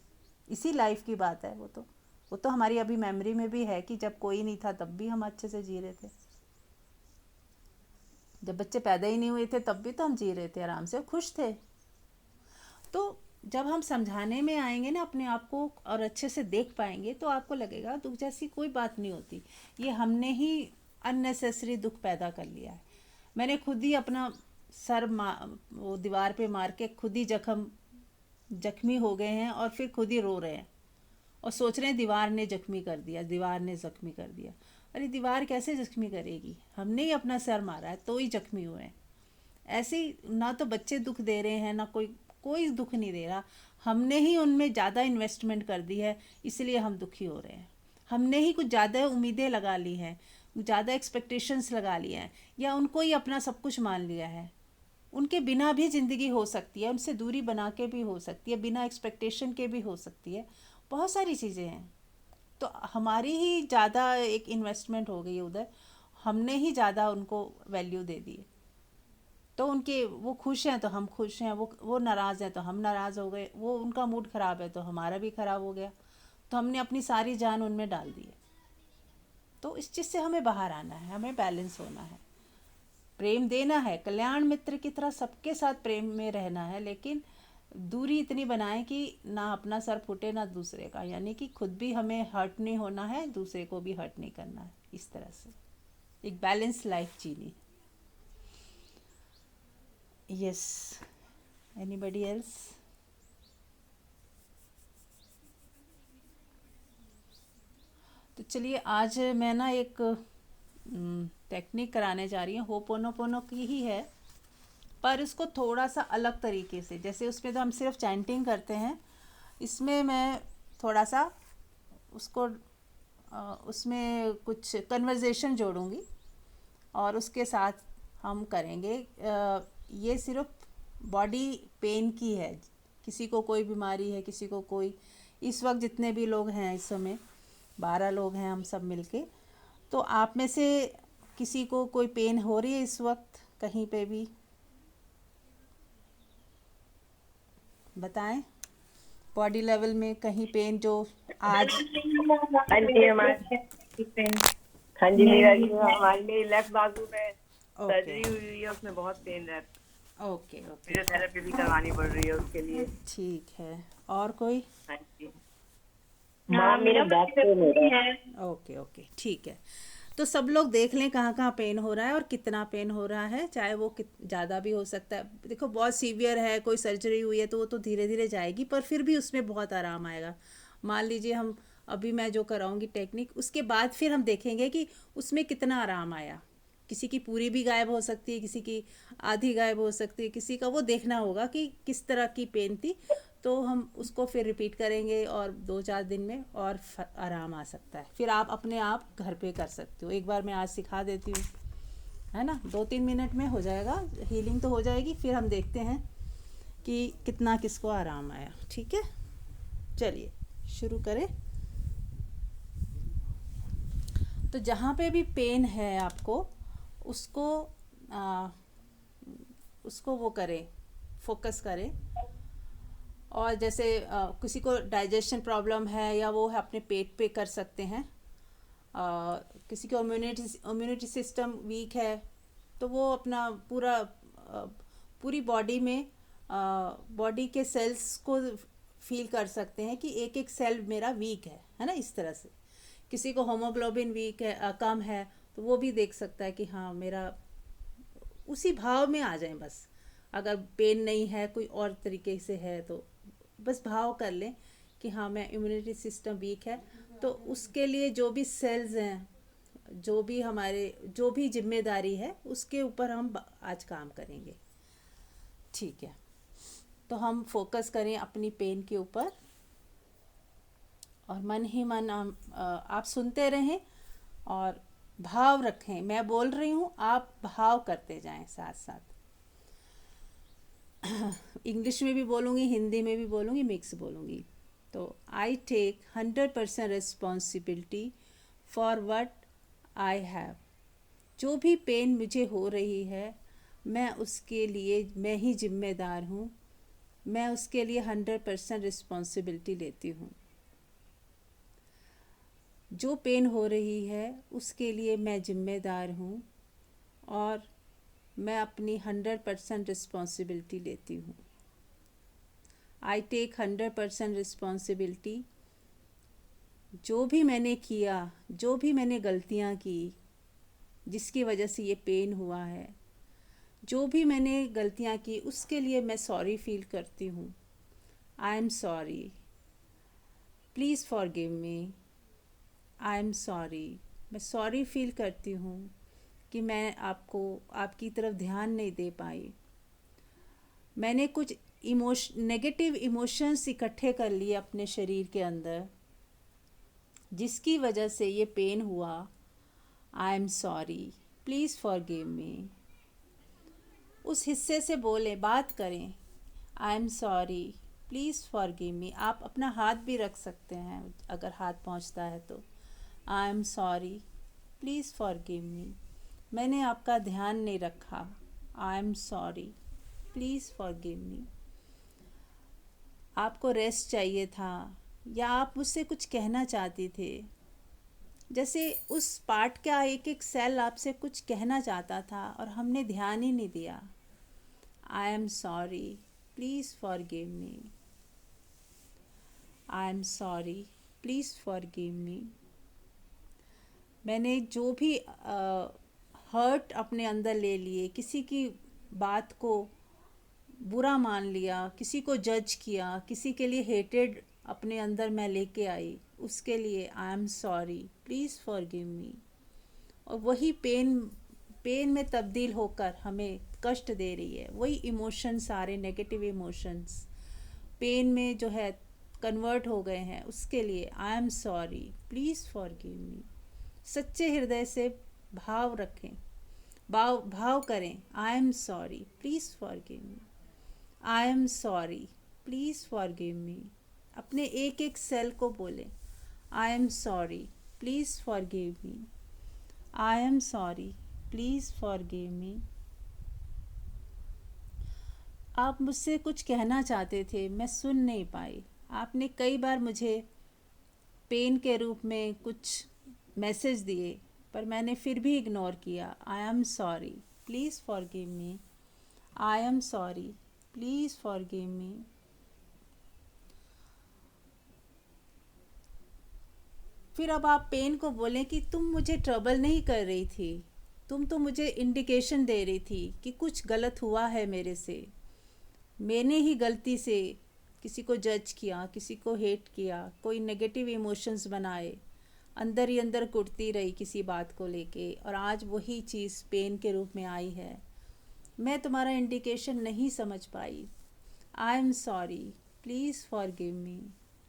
इसी लाइफ की बात है। वो तो हमारी अभी मेमोरी में भी है कि जब कोई नहीं था तब भी हम अच्छे से जी रहे थे। जब बच्चे पैदा ही नहीं हुए थे तब भी तो हम जी रहे थे, आराम से खुश थे। तो जब हम समझाने में आएंगे ना अपने आप को और अच्छे से देख पाएंगे, तो आपको लगेगा दुख जैसी कोई बात नहीं होती, ये हमने ही अननेसेसरी दुख पैदा कर लिया है। मैंने खुद ही अपना सर वो दीवार पे मार के खुद ही जख्मी हो गए हैं, और फिर खुद ही रो रहे हैं और सोच रहे हैं दीवार ने जख्मी कर दिया, दीवार ने जख्मी कर दिया। अरे दीवार कैसे जख्मी करेगी, हमने ही अपना सर मारा है तो ही जख्मी हुए हैं। ऐसे ही ना तो बच्चे दुख दे रहे हैं, ना कोई कोई दुख नहीं दे रहा, हमने ही उनमें ज़्यादा इन्वेस्टमेंट कर दी है, इसलिए हम दुखी हो रहे हैं। हमने ही कुछ ज़्यादा उम्मीदें लगा ली हैं, ज़्यादा एक्सपेक्टेशंस लगा लिए हैं, या उनको ही अपना सब कुछ मान लिया है। उनके बिना भी ज़िंदगी हो सकती है, उनसे दूरी बना के भी हो सकती है, बिना एक्सपेक्टेशन के भी हो सकती है, बहुत सारी चीज़ें हैं। तो हमारी ही ज़्यादा एक इन्वेस्टमेंट हो गई है उधर, हमने ही ज़्यादा उनको वैल्यू दे दी है। तो उनके वो खुश हैं तो हम खुश हैं, वो नाराज़ हैं तो हम नाराज़ हो गए, वो उनका मूड ख़राब है तो हमारा भी ख़राब हो गया, तो हमने अपनी सारी जान उनमें डाल दी है। तो इस चीज़ से हमें बाहर आना है, हमें बैलेंस होना है, प्रेम देना है, कल्याण मित्र की तरह सबके साथ प्रेम में रहना है, लेकिन दूरी इतनी बनाए कि ना अपना सर फूटे ना दूसरे का, यानी कि खुद भी हमें हर्ट नहीं होना है, दूसरे को भी हर्ट नहीं करना है। इस तरह से एक बैलेंस लाइफ जीनी। Yes, anybody else? तो चलिए आज मैं ना एक टेक्निक कराने जा रही हूँ, होपोनोपोनो की ही है, पर इसको थोड़ा सा अलग तरीके से। जैसे उसमें तो हम सिर्फ चैंटिंग करते हैं, इसमें मैं थोड़ा सा उसको उसमें कुछ कन्वर्जेशन जोड़ूंगी और उसके साथ हम करेंगे। ये सिर्फ बॉडी पेन की है, किसी को कोई बीमारी है, किसी को कोई, इस वक्त जितने भी लोग हैं, इस समय 12 लोग हैं हम सब मिलके, तो आप में से किसी को कोई पेन हो रही है इस वक्त कहीं पे भी? बताएं, बॉडी लेवल में कहीं पेन जो आज? हाँ जी हमारे हाँ जी मेरा जो हमारी मेरी लेफ्ट बाजू में ओके सर्जरी हुई है, उसमें बहुत पेन है। ओके ओके, फिजियोथेरेपी भी करवानी पड़ रही है उसके लिए। ठीक है। और कोई? हाँ जी हाँ, मैम मेरा मेरा बैक पेन हो रहा है। ओके ओके, ठीक है। तो सब लोग देख लें कहाँ कहाँ पेन हो रहा है और कितना पेन हो रहा है, चाहे वो ज़्यादा भी हो सकता है। देखो बहुत सीवियर है, कोई सर्जरी हुई है तो वो तो धीरे धीरे जाएगी, पर फिर भी उसमें बहुत आराम आएगा। मान लीजिए हम अभी मैं जो कराऊंगी टेक्निक, उसके बाद फिर हम देखेंगे कि उसमें कितना आराम आया। किसी की पूरी भी गायब हो सकती है, किसी की आधी गायब हो सकती है, किसी का वो देखना होगा कि किस तरह की पेन थी। तो हम उसको फिर रिपीट करेंगे और 2-4 दिन में और आराम आ सकता है। फिर आप अपने आप घर पे कर सकते हो। एक बार मैं आज सिखा देती हूँ, है ना, 2-3 मिनट में हो जाएगा, हीलिंग तो हो जाएगी। फिर हम देखते हैं कि कितना किसको आराम आया। ठीक है, चलिए शुरू करें। तो जहाँ पे भी पेन है आपको, उसको आ, उसको वो करें, फोकस करें। और जैसे किसी को डाइजेशन प्रॉब्लम है या वो है अपने पेट पे कर सकते हैं। किसी को इम्यूनिटी सिस्टम वीक है तो वो अपना पूरी बॉडी में बॉडी के सेल्स को फील कर सकते हैं कि एक एक सेल मेरा वीक है ना, इस तरह से। किसी को होमोग्लोबिन वीक है, कम है, तो वो भी देख सकता है कि हाँ मेरा, उसी भाव में आ जाएं बस। अगर पेन नहीं है, कोई और तरीके से है, तो बस भाव कर लें कि हाँ मैं इम्यूनिटी सिस्टम वीक है। तो उसके लिए जो भी सेल्स हैं, जो भी हमारे जो भी जिम्मेदारी है, उसके ऊपर हम आज काम करेंगे। ठीक है, तो हम फोकस करें अपनी पेन के ऊपर और मन ही मन आप सुनते रहें और भाव रखें। मैं बोल रही हूँ, आप भाव करते जाएं साथ साथ। इंग्लिश में भी बोलूँगी, हिंदी में भी बोलूँगी, मिक्स बोलूँगी। तो I take 100% responsibility for what I have. जो भी पेन मुझे हो रही है, मैं उसके लिए मैं ही जिम्मेदार हूँ। मैं उसके लिए 100% रिस्पॉन्सिबिलिटी लेती हूँ। जो पेन हो रही है उसके लिए मैं जिम्मेदार हूँ और मैं अपनी 100% रिस्पॉन्सिबिलिटी लेती हूँ। I take 100% responsibility. जो भी मैंने किया, जो भी मैंने गलतियाँ की जिसकी वजह से ये पेन हुआ है, जो भी मैंने गलतियाँ की उसके लिए मैं सॉरी फील करती हूँ। आई am sorry, please forgive me. I am sorry, मैं सॉरी फील करती हूँ कि मैं आपकी तरफ ध्यान नहीं दे पाई। मैंने कुछ नेगेटिव इमोशंस इकट्ठे कर लिए अपने शरीर के अंदर, जिसकी वजह से ये पेन हुआ। आई एम सॉरी, प्लीज़ फॉरगिव मी। उस हिस्से से बोलें, बात करें। आई एम सॉरी, प्लीज़ फॉरगिव मी। आप अपना हाथ भी रख सकते हैं अगर हाथ पहुंचता है तो। आई एम सॉरी, प्लीज़ फॉरगिव मी। मैंने आपका ध्यान नहीं रखा। आई एम सॉरी, प्लीज़ फॉरगिव मी। आपको रेस्ट चाहिए था या आप मुझसे कुछ कहना चाहती थे, जैसे उस पार्ट का एक एक सेल आपसे कुछ कहना चाहता था और हमने ध्यान ही नहीं दिया। आई am sorry, please forgive me. I am sorry, please forgive मी। मैंने जो भी हर्ट अपने अंदर ले लिए, किसी की बात को बुरा मान लिया, किसी को जज किया, किसी के लिए हेटेड अपने अंदर मैं लेके आई, उसके लिए I am sorry, please forgive मी। और वही पेन में तब्दील होकर हमें कष्ट दे रही है। वही इमोशन, सारे नेगेटिव इमोशंस पेन में जो है कन्वर्ट हो गए हैं, उसके लिए I am sorry, please forgive मी। सच्चे हृदय से भाव रखें, भाव करें। आई am sorry, please forgive me. I am sorry, please forgive मी। अपने एक एक सेल को बोलें, आई am sorry, please forgive me. I am sorry, please forgive मी। आप मुझसे कुछ कहना चाहते थे, मैं सुन नहीं पाई। आपने कई बार मुझे पेन के रूप में कुछ मैसेज दिए, पर मैंने फिर भी इग्नोर किया। आई am sorry, please forgive me. I am sorry, please forgive मी। फिर अब आप पेन को बोलें कि तुम मुझे ट्रबल नहीं कर रही थी, तुम तो मुझे इंडिकेशन दे रही थी कि कुछ गलत हुआ है मेरे से। मैंने ही गलती से किसी को जज किया, किसी को हेट किया, कोई नेगेटिव इमोशंस बनाए, अंदर ही अंदर कुटती रही किसी बात को लेके, और आज वही चीज़ पेन के रूप में आई है। मैं तुम्हारा इंडिकेशन नहीं समझ पाई। I am sorry, please forgive me.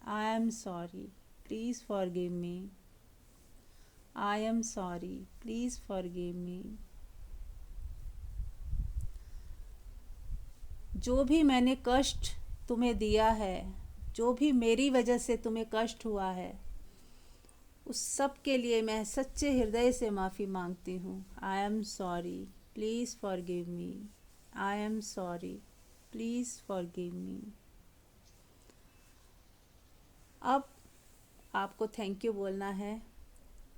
I am sorry, please forgive me. I am sorry, please forgive me. जो भी मैंने कष्ट तुम्हें दिया है, जो भी मेरी वजह से तुम्हें कष्ट हुआ है, उस सब के लिए मैं सच्चे हृदय से माफ़ी मांगती हूँ। आई am sorry, please forgive me. I am sorry, please forgive मी। अब आपको थैंक यू बोलना है।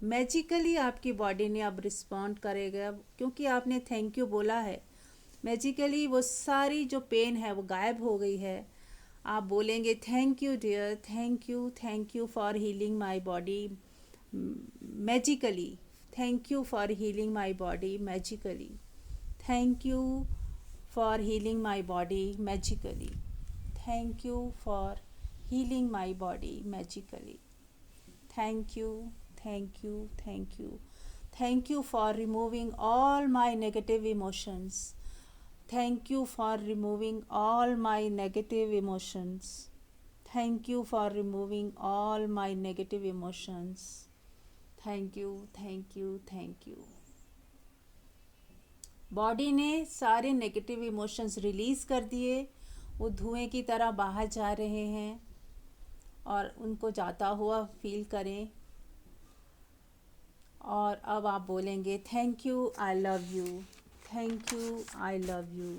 मैजिकली आपकी बॉडी ने अब रिस्पॉन्ड करेगा, क्योंकि आपने थैंक यू बोला है। मैजिकली वो सारी जो पेन है वो गायब हो गई है। आप बोलेंगे thank you dear, thank you for healing my body magically, thank you for healing my body magically, thank you for healing my body magically, thank you for healing my body magically, thank you, thank you, thank you, thank you for removing all my negative emotions, thank you for removing all my negative emotions, thank you for removing all my negative emotions, thank you, thank you, thank you। Body ने सारे negative emotions release कर दिए, वो धुएं की तरह बाहर जा रहे हैं, और उनको जाता हुआ फील करें। और अब आप बोलेंगे thank you, I love you, thank you, I love you,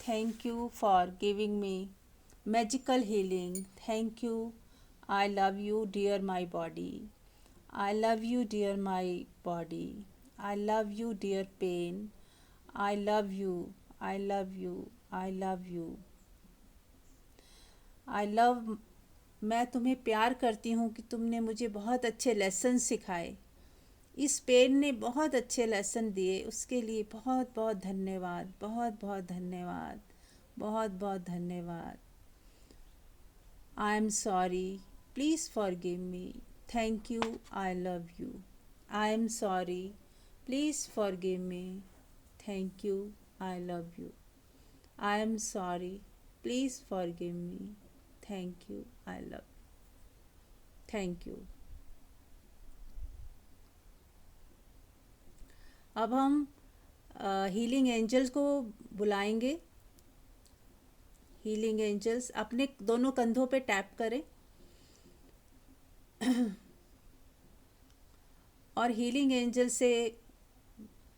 thank you for giving me magical healing, thank you, I love you dear my body, I love you dear my body, I love you dear pain, I love you, I love you, I love you, I love। मैं तुम्हें प्यार करती हूँ कि तुमने मुझे बहुत अच्छे लेसन सिखाए, इस पेन ने बहुत अच्छे लेसन दिए, उसके लिए बहुत बहुत धन्यवाद, बहुत बहुत धन्यवाद, बहुत बहुत धन्यवाद। आई am sorry, please forgive me, thank you, I love you. I am sorry, please forgive me, thank you, I love you. I am sorry, please forgive me, thank you, I love you. Thank you. अब हम healing angels को बुलाएंगे। Healing angels अपने दोनों कंधों पे tap करें और हीलिंग एंजल से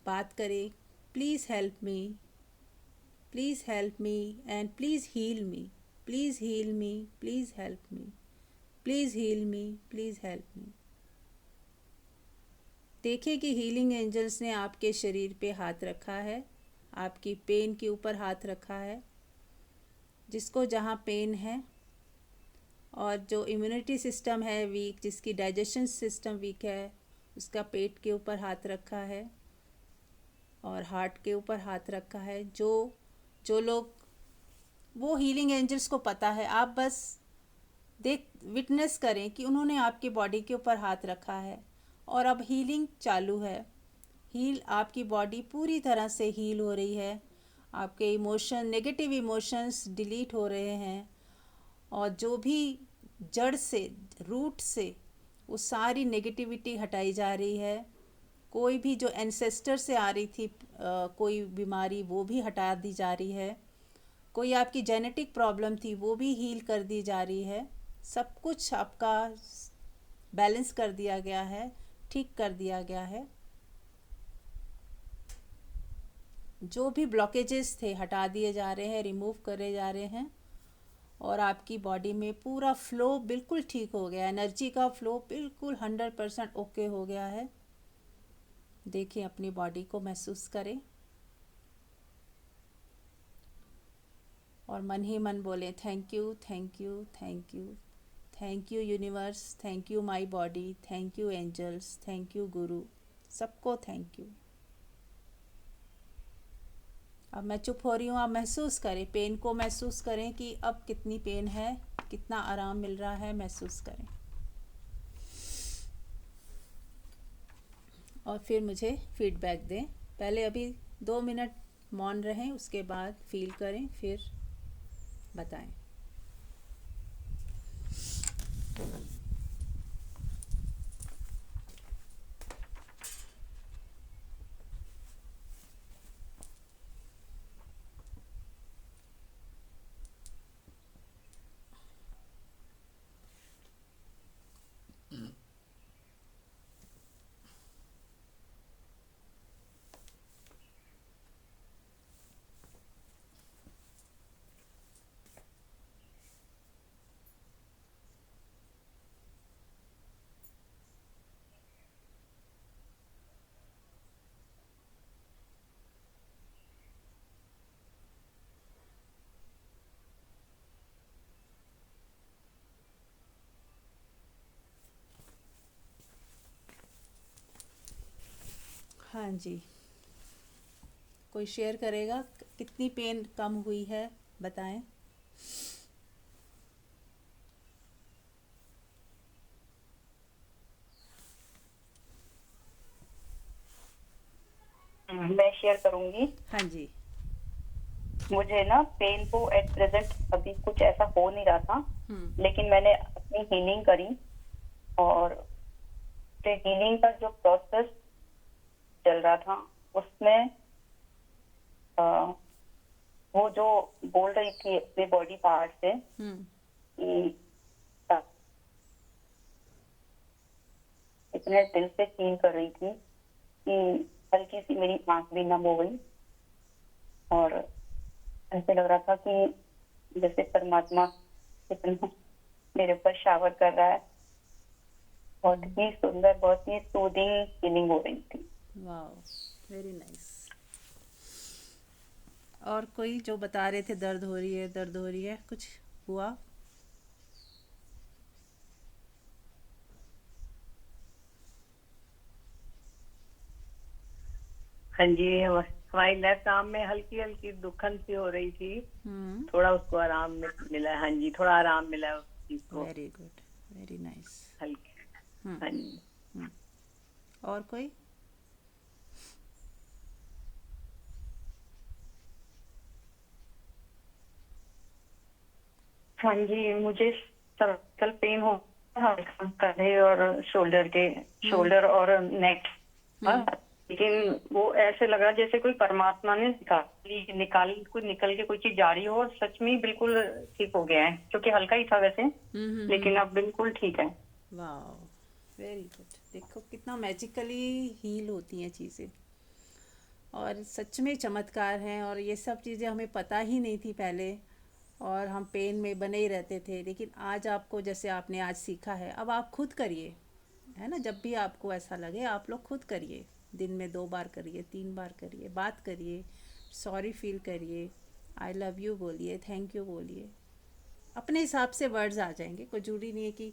बात करें, please help me, please help me and please heal me, please heal me, please help me, please heal me, please help me. देखिए कि हीलिंग एंजल्स ने आपके शरीर पे हाथ रखा है, आपकी पेन के ऊपर हाथ रखा है, जिसको जहाँ पेन है, और जो इम्यूनिटी सिस्टम है वीक, जिसकी डाइजेशन सिस्टम वीक है, उसका पेट के ऊपर हाथ रखा है और हार्ट के ऊपर हाथ रखा है। जो लोग, वो हीलिंग एंजल्स को पता है, आप बस विटनेस करें कि उन्होंने आपकी बॉडी के ऊपर हाथ रखा है और अब हीलिंग चालू है। आपकी बॉडी पूरी तरह से हील हो रही है, आपके इमोशन, नेगेटिव इमोशंस डिलीट हो रहे हैं, और जो भी जड़ से, रूट से वो सारी नेगेटिविटी हटाई जा रही है। कोई भी जो एंसेस्टर से आ रही थी कोई बीमारी, वो भी हटा दी जा रही है। कोई आपकी जेनेटिक प्रॉब्लम थी, वो भी हील कर दी जा रही है। सब कुछ आपका बैलेंस कर दिया गया है, ठीक कर दिया गया है। जो भी ब्लॉकेजेस थे हटा दिए जा रहे हैं, रिमूव करे जा रहे हैं, और आपकी बॉडी में पूरा फ्लो बिल्कुल ठीक हो गया, एनर्जी का फ्लो बिल्कुल 100% ओके हो गया है। देखिए अपनी बॉडी को महसूस करें और मन ही मन बोले thank you, thank you, thank you, thank you universe, thank you my body, thank you angels, thank you guru, सबको थैंक यू। अब मैं चुप हो रही हूँ, आप महसूस करें, पेन को महसूस करें कि अब कितनी पेन है, कितना आराम मिल रहा है, महसूस करें। और फिर मुझे फीडबैक दें। पहले अभी 2 मिनट मौन रहें, उसके बाद फील करें, फिर बताएं। हाँ जी, कोई शेयर करेगा कितनी पेन कम हुई है, बताएं। मैं शेयर करूंगी। हाँ जी। मुझे ना पेन तो एट प्रेजेंट अभी कुछ ऐसा हो नहीं रहा था, लेकिन मैंने अपनी हीलिंग करी, और हीलिंग का जो प्रोसेस चल रहा था उसमें वो जो बोल रही थी अपने बॉडी पार्ट से कि इतने दिल से फील कर रही थी कि हल्की सी मेरी आंख भी नम हो गई, और ऐसे लग रहा था कि जैसे परमात्मा इतना मेरे ऊपर शावर कर रहा है। बहुत ही सुंदर, बहुत ही सूदिंग फीलिंग हो रही थी। Wow, very nice. और कोई जो बता रहे थे दर्द हो रही है, दर्द हो रही है, कुछ हुआ? हाँ जी, हमारी लेफ्ट आर्म में हल्की हल्की दुखन सी हो रही थी, हम्म, थोड़ा उसको आराम मिला है। हाँ जी, थोड़ा आराम मिला है उस चीज को, वेरी गुड, वेरी नाइस। हल्की। हम्म, हाँ जी। हम्म। और कोई? हाँ जी, मुझे सर्वाइकल पेन हो कंधे और शोल्डर और नेक, लेकिन वो ऐसे लगा जैसे कोई परमात्मा ने निकल के कोई चीज जा रही हो, और सच में बिल्कुल ठीक हो गया है, क्योंकि हल्का ही था वैसे, लेकिन अब बिल्कुल ठीक है। Wow, very good. देखो कितना मैजिकली हील होती हैं चीज़ें, और सच में चमत्कार हैं, और ये सब चीज़ें हमें पता ही नहीं थी पहले, और हम पेन में बने ही रहते थे। लेकिन आज आपको, जैसे आपने आज सीखा है, अब आप खुद करिए, है ना। जब भी आपको ऐसा लगे आप लोग खुद करिए, दिन में 2 बार करिए, 3 बार करिए, बात करिए, सॉरी फील करिए, आई लव यू बोलिए, थैंक यू बोलिए। अपने हिसाब से वर्ड्स आ जाएंगे, कोई जरूरी नहीं है कि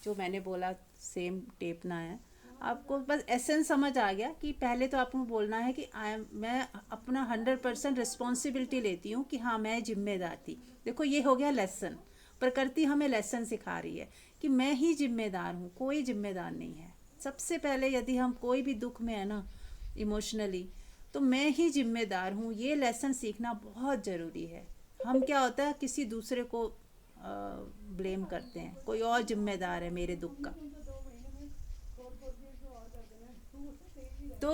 जो मैंने बोला सेम टेपना है। आपको बस एसेंस समझ आ गया कि पहले तो आपको बोलना है कि मैं अपना 100% रिस्पॉन्सिबिलिटी लेती हूँ, कि हाँ मैं जिम्मेदार थी। देखो ये हो गया लेसन। प्रकृति हमें लेसन सिखा रही है कि मैं ही जिम्मेदार हूँ, कोई जिम्मेदार नहीं है। सबसे पहले यदि हम कोई भी दुख में है ना, इमोशनली, तो मैं ही जिम्मेदार हूँ, ये लेसन सीखना बहुत ज़रूरी है। हम क्या होता है, किसी दूसरे को ब्लेम करते हैं, कोई और जिम्मेदार है मेरे दुख का। तो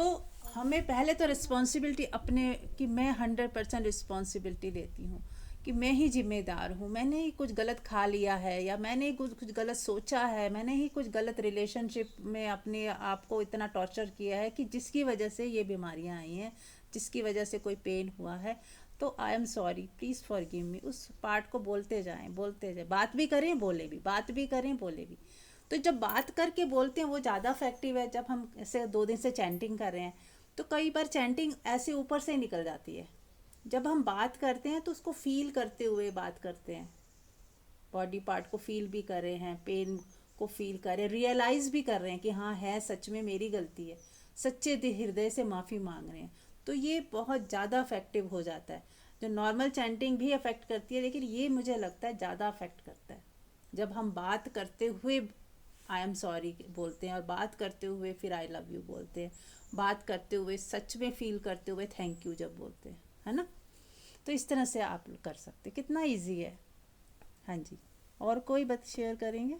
हमें पहले तो रिस्पॉन्सिबिलिटी अपने, कि मैं 100% रिस्पॉन्सिबिलिटी लेती हूँ, कि मैं ही जिम्मेदार हूँ, मैंने ही कुछ गलत खा लिया है, या मैंने ही कुछ कुछ गलत सोचा है, मैंने ही कुछ गलत रिलेशनशिप में अपने आप को इतना टॉर्चर किया है कि जिसकी वजह से ये बीमारियाँ आई हैं, जिसकी वजह से कोई पेन हुआ है। तो आई एम सॉरी, प्लीज़ फॉरगिव मी। उस पार्ट को बोलते जाएं, बात भी करें बोले भी, बात भी करें बोले भी। तो जब बात करके बोलते हैं वो ज़्यादा इफेक्टिव है। जब हम ऐसे 2 दिन से चैंटिंग कर रहे हैं तो कई बार चैंटिंग ऐसे ऊपर से निकल जाती है। जब हम बात करते हैं तो उसको फील करते हुए बात करते हैं, बॉडी पार्ट को फील भी कर रहे हैं, पेन को फील कर रहे हैं, रियलाइज़ भी कर रहे हैं कि हाँ है, सच में मेरी गलती है, सच्चे हृदय से माफ़ी मांग रहे हैं। तो ये बहुत ज़्यादा अफेक्टिव हो जाता है। जो नॉर्मल चैंटिंग भी अफेक्ट करती है, लेकिन ये मुझे लगता है ज़्यादा अफेक्ट करता है। जब हम बात करते हुए आई एम सॉरी बोलते हैं, और बात करते हुए फिर आई लव यू बोलते हैं, बात करते हुए सच में फील करते हुए थैंक यू जब बोलते हैं, है ना। तो इस तरह से आप कर सकते, कितना इजी है। हाँ जी, और कोई बात शेयर करेंगे?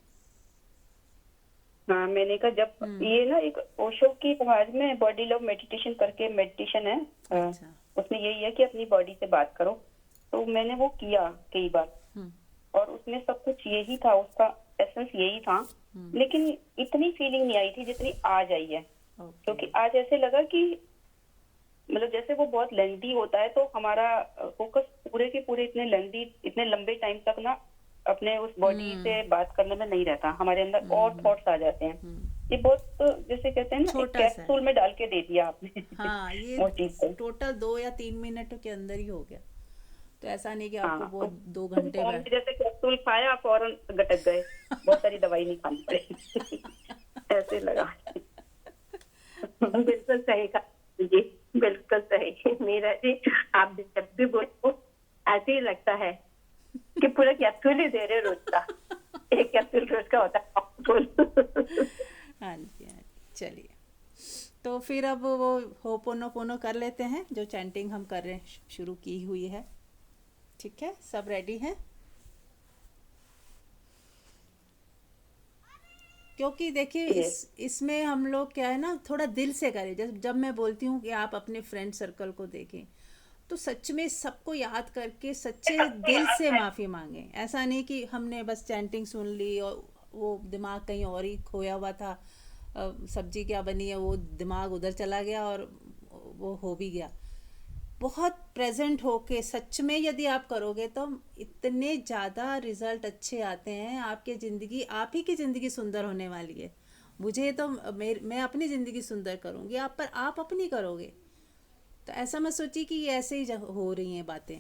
हाँ, मैंने कहा जब ये ना एक ओशो की समाज में बॉडी लव मेडिटेशन करके मेडिटेशन है, अच्छा। उसमें यही है कि अपनी बॉडी से बात करो। तो मैंने वो किया कई बार, और उसमें सब कुछ यही था, उसका एसेंस यही था। लेकिन इतनी फीलिंग नहीं आई थी जितनी आज आई है। क्योंकि आज ऐसे लगा कि मतलब जैसे वो बहुत लेंथी होता है तो हमारा फोकस पूरे के पूरे इतने लेंथी, इतने लंबे टाइम तक ना अपने उस बॉडी से बात करने में नहीं रहता, हमारे अंदर और थॉट्स आ जाते हैं। ये बहुत जैसे कहते हैं ना, एक छोटा सा है। कैप्सूल में डाल के दे दिया आपने। हाँ, ये वो चीज को। टोटल 2 या 3 मिनट के अंदर ही हो गया। तो ऐसा नहीं कि आपको हाँ, वो तो 2 घंटे फॉर्म बैठ। में जैसे कैप्सूल खाया फौरन गटक गए, बहुत सारी दवाई नहीं खानी पड़ी। ऐसे लगा। बिल्कुल सही कहा जी, बिल्कुल सही। मीरा जी, आप जब भी बोलो ऐसे ही लगता है कि पूरा कैप्सूल ही दे रहे रोज का। एक कैप्सूल रोज का होता है फुल। हाँ जी, हाँ जी, चलिए। तो फिर अब वो होपोनोपोनो कर लेते हैं, जो चैंटिंग हम कर रहे हैं, शुरू की हुई है। ठीक है, सब रेडी हैं? क्योंकि देखिए इसमें हम लोग क्या है ना, थोड़ा दिल से करें। जब मैं बोलती हूँ कि आप अपने फ्रेंड सर्कल को देखें, तो सच में सबको याद करके सच्चे दिल से माफ़ी मांगें। ऐसा नहीं कि हमने बस चैंटिंग सुन ली और वो दिमाग कहीं और ही खोया हुआ था, सब्जी क्या बनी है वो दिमाग उधर चला गया और वो हो भी गया। बहुत प्रेजेंट होके सच में यदि आप करोगे तो इतने ज़्यादा रिजल्ट अच्छे आते हैं। आपकी ज़िंदगी, आप ही की ज़िंदगी सुंदर होने वाली है। मुझे तो मैं अपनी ज़िंदगी सुंदर करूँगी, आप पर आप अपनी करोगे। तो ऐसा मत सोचिए कि ये ऐसे ही हो रही हैं बातें।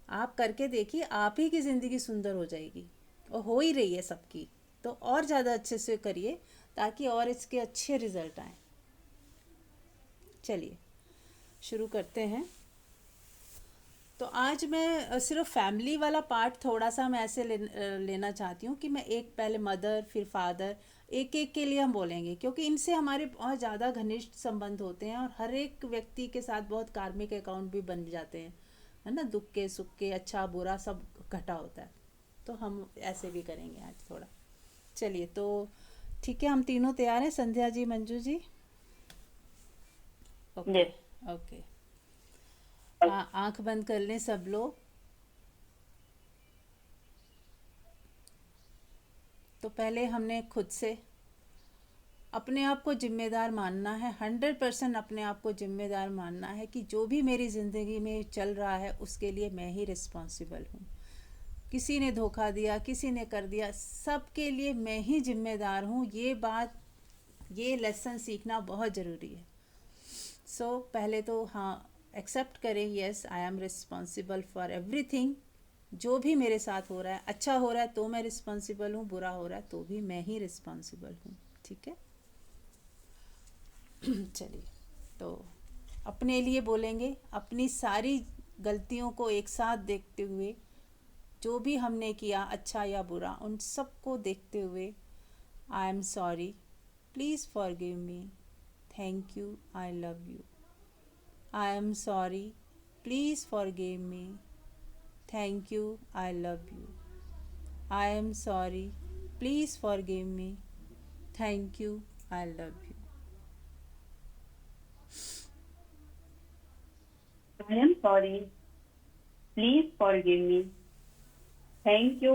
आप करके देखिए, आप ही की ज़िंदगी सुंदर हो जाएगी, और हो ही रही है सबकी। तो और ज़्यादा अच्छे से करिए ताकि और इसके अच्छे रिजल्ट आएँ। चलिए शुरू करते हैं। तो आज मैं सिर्फ फैमिली वाला पार्ट थोड़ा सा मैं ऐसे लेना चाहती हूँ कि मैं एक पहले मदर फिर फादर, एक एक के लिए हम बोलेंगे, क्योंकि इनसे हमारे बहुत ज़्यादा घनिष्ठ संबंध होते हैं और हर एक व्यक्ति के साथ बहुत कार्मिक अकाउंट भी बन जाते हैं, है ना। दुख के सुख के, अच्छा बुरा सब घटा होता है। तो हम ऐसे भी करेंगे आज थोड़ा। चलिए, तो ठीक है, हम तीनों तैयार हैं, संध्या जी, मंजू जी? ओके। ओके, आंख बंद कर लें सब लोग। तो पहले हमने खुद से अपने आप को जिम्मेदार मानना है, 100% अपने आप को जिम्मेदार मानना है कि जो भी मेरी ज़िंदगी में चल रहा है उसके लिए मैं ही रिस्पॉन्सिबल हूँ। किसी ने धोखा दिया, किसी ने कर दिया, सब के लिए मैं ही जिम्मेदार हूँ। ये बात, ये लेसन सीखना बहुत ज़रूरी है। सो पहले तो हाँ, एक्सेप्ट करें, yes I am responsible for everything. जो भी मेरे साथ हो रहा है, अच्छा हो रहा है तो मैं रिस्पॉन्सिबल हूँ, बुरा हो रहा है तो भी मैं ही रिस्पॉन्सिबल हूँ। ठीक है। चलिए, तो अपने लिए बोलेंगे, अपनी सारी गलतियों को एक साथ देखते हुए, जो भी हमने किया अच्छा या बुरा, उन सब को देखते हुए, आई am sorry, please forgive me, thank you, I love you. I am sorry, please forgive me, thank you, I love you. I am sorry, please forgive me, thank you, I love you. I am sorry. Please forgive me. Thank you.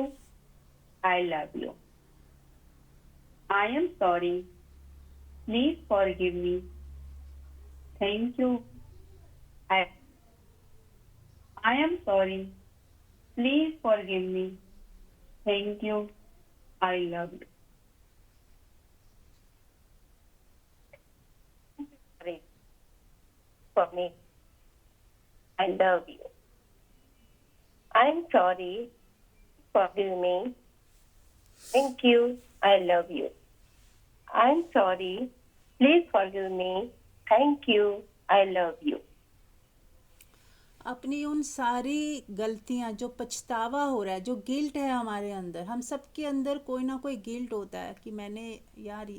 I love you. I am sorry. Please forgive me. Thank you. I I am sorry. Please forgive me. Thank you. I love you. Sorry for me. I love you. I'm sorry. Forgive me. Thank you. I love you. I'm sorry. Please forgive me. Thank you. I love you. अपनी उन सारी गलतियां, जो पछतावा हो रहा है, जो गिल्ट है हमारे अंदर, हम सबके अंदर कोई ना कोई गिल्ट होता है कि मैंने, यार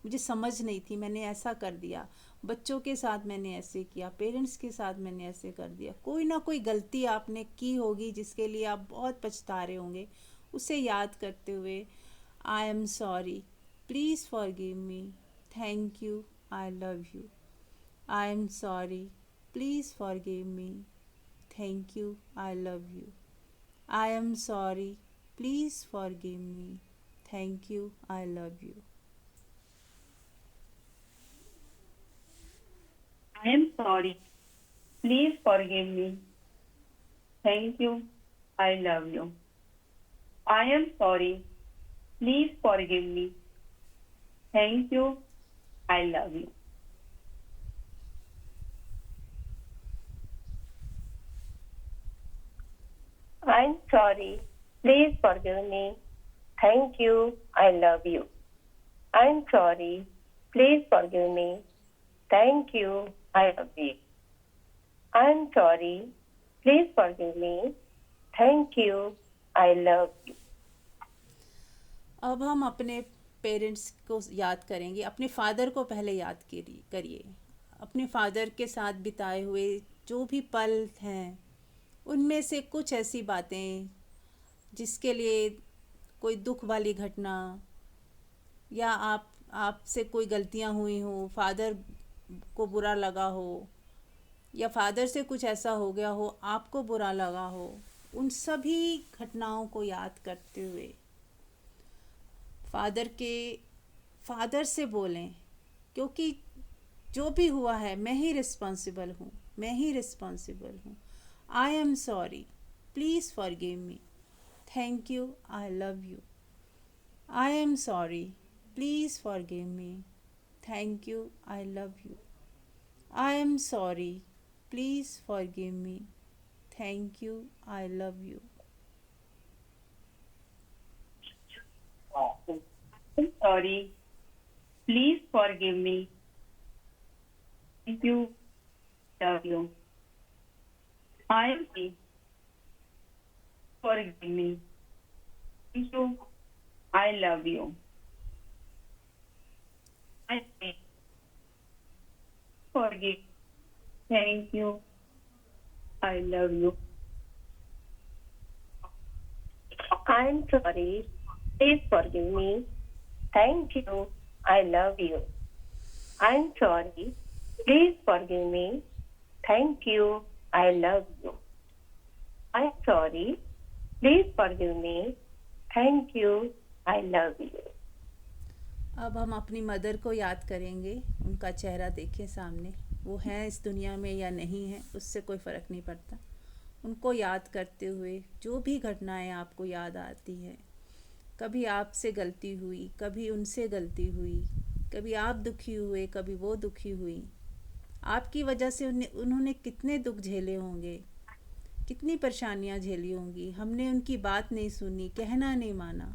मुझे समझ नहीं थी, मैंने ऐसा कर दिया, बच्चों के साथ मैंने ऐसे किया, पेरेंट्स के साथ मैंने ऐसे कर दिया, कोई ना कोई गलती आपने की होगी जिसके लिए आप बहुत पछता रहे होंगे। उसे याद करते हुए, आई am sorry, please forgive me, thank you, I love you. I am sorry, please forgive me, thank you, I love you. I am sorry, please forgive me, thank you, I love you. I am sorry. Please forgive me. Thank you. I love you. I am sorry. Please forgive me. Thank you. I love you. I'm sorry. Please forgive me. Thank you. I love you. I'm sorry. Please forgive me. Thank you. I love you. I'm sorry. Please forgive me. Thank you. I love you. अब हम अपने parents को याद करेंगे। अपने father को पहले याद करिए। अपने फादर के साथ बिताए हुए जो भी पल हैं, उनमें से कुछ ऐसी बातें जिसके लिए कोई दुख वाली घटना, या आपसे कोई गलतियां हुई हो, फादर को बुरा लगा हो, या फादर से कुछ ऐसा हो गया हो आपको बुरा लगा हो, उन सभी घटनाओं को याद करते हुए फादर से बोलें, क्योंकि जो भी हुआ है मैं ही रिस्पॉन्सिबल हूँ। आई am sorry, please forgive me, thank you, I love you. I am sorry, please forgive me, thank you, I love you. I am sorry, please forgive me, thank you, I love you. I'm sorry. Please forgive me. Thank you. Love you. I am sorry. Forgive me. Thank you. I love you. I say forgive. Thank you. I love you. I'm sorry. Please forgive me. Thank you. I love you. I'm sorry. Please forgive me. Thank you. I love you. I'm sorry. Please forgive me. Thank you. I love you. अब हम अपनी mother को याद करेंगे। उनका चेहरा देखें सामने, वो हैं इस दुनिया में या नहीं है, उससे कोई फ़र्क नहीं पड़ता। उनको याद करते हुए जो भी घटनाएं आपको याद आती हैं, कभी आपसे गलती हुई, कभी उनसे गलती हुई, कभी आप दुखी हुए, कभी वो दुखी हुई, आपकी वजह से उन्होंने कितने दुख झेले होंगे, कितनी परेशानियां झेली होंगी, हमने उनकी बात नहीं सुनी, कहना नहीं माना,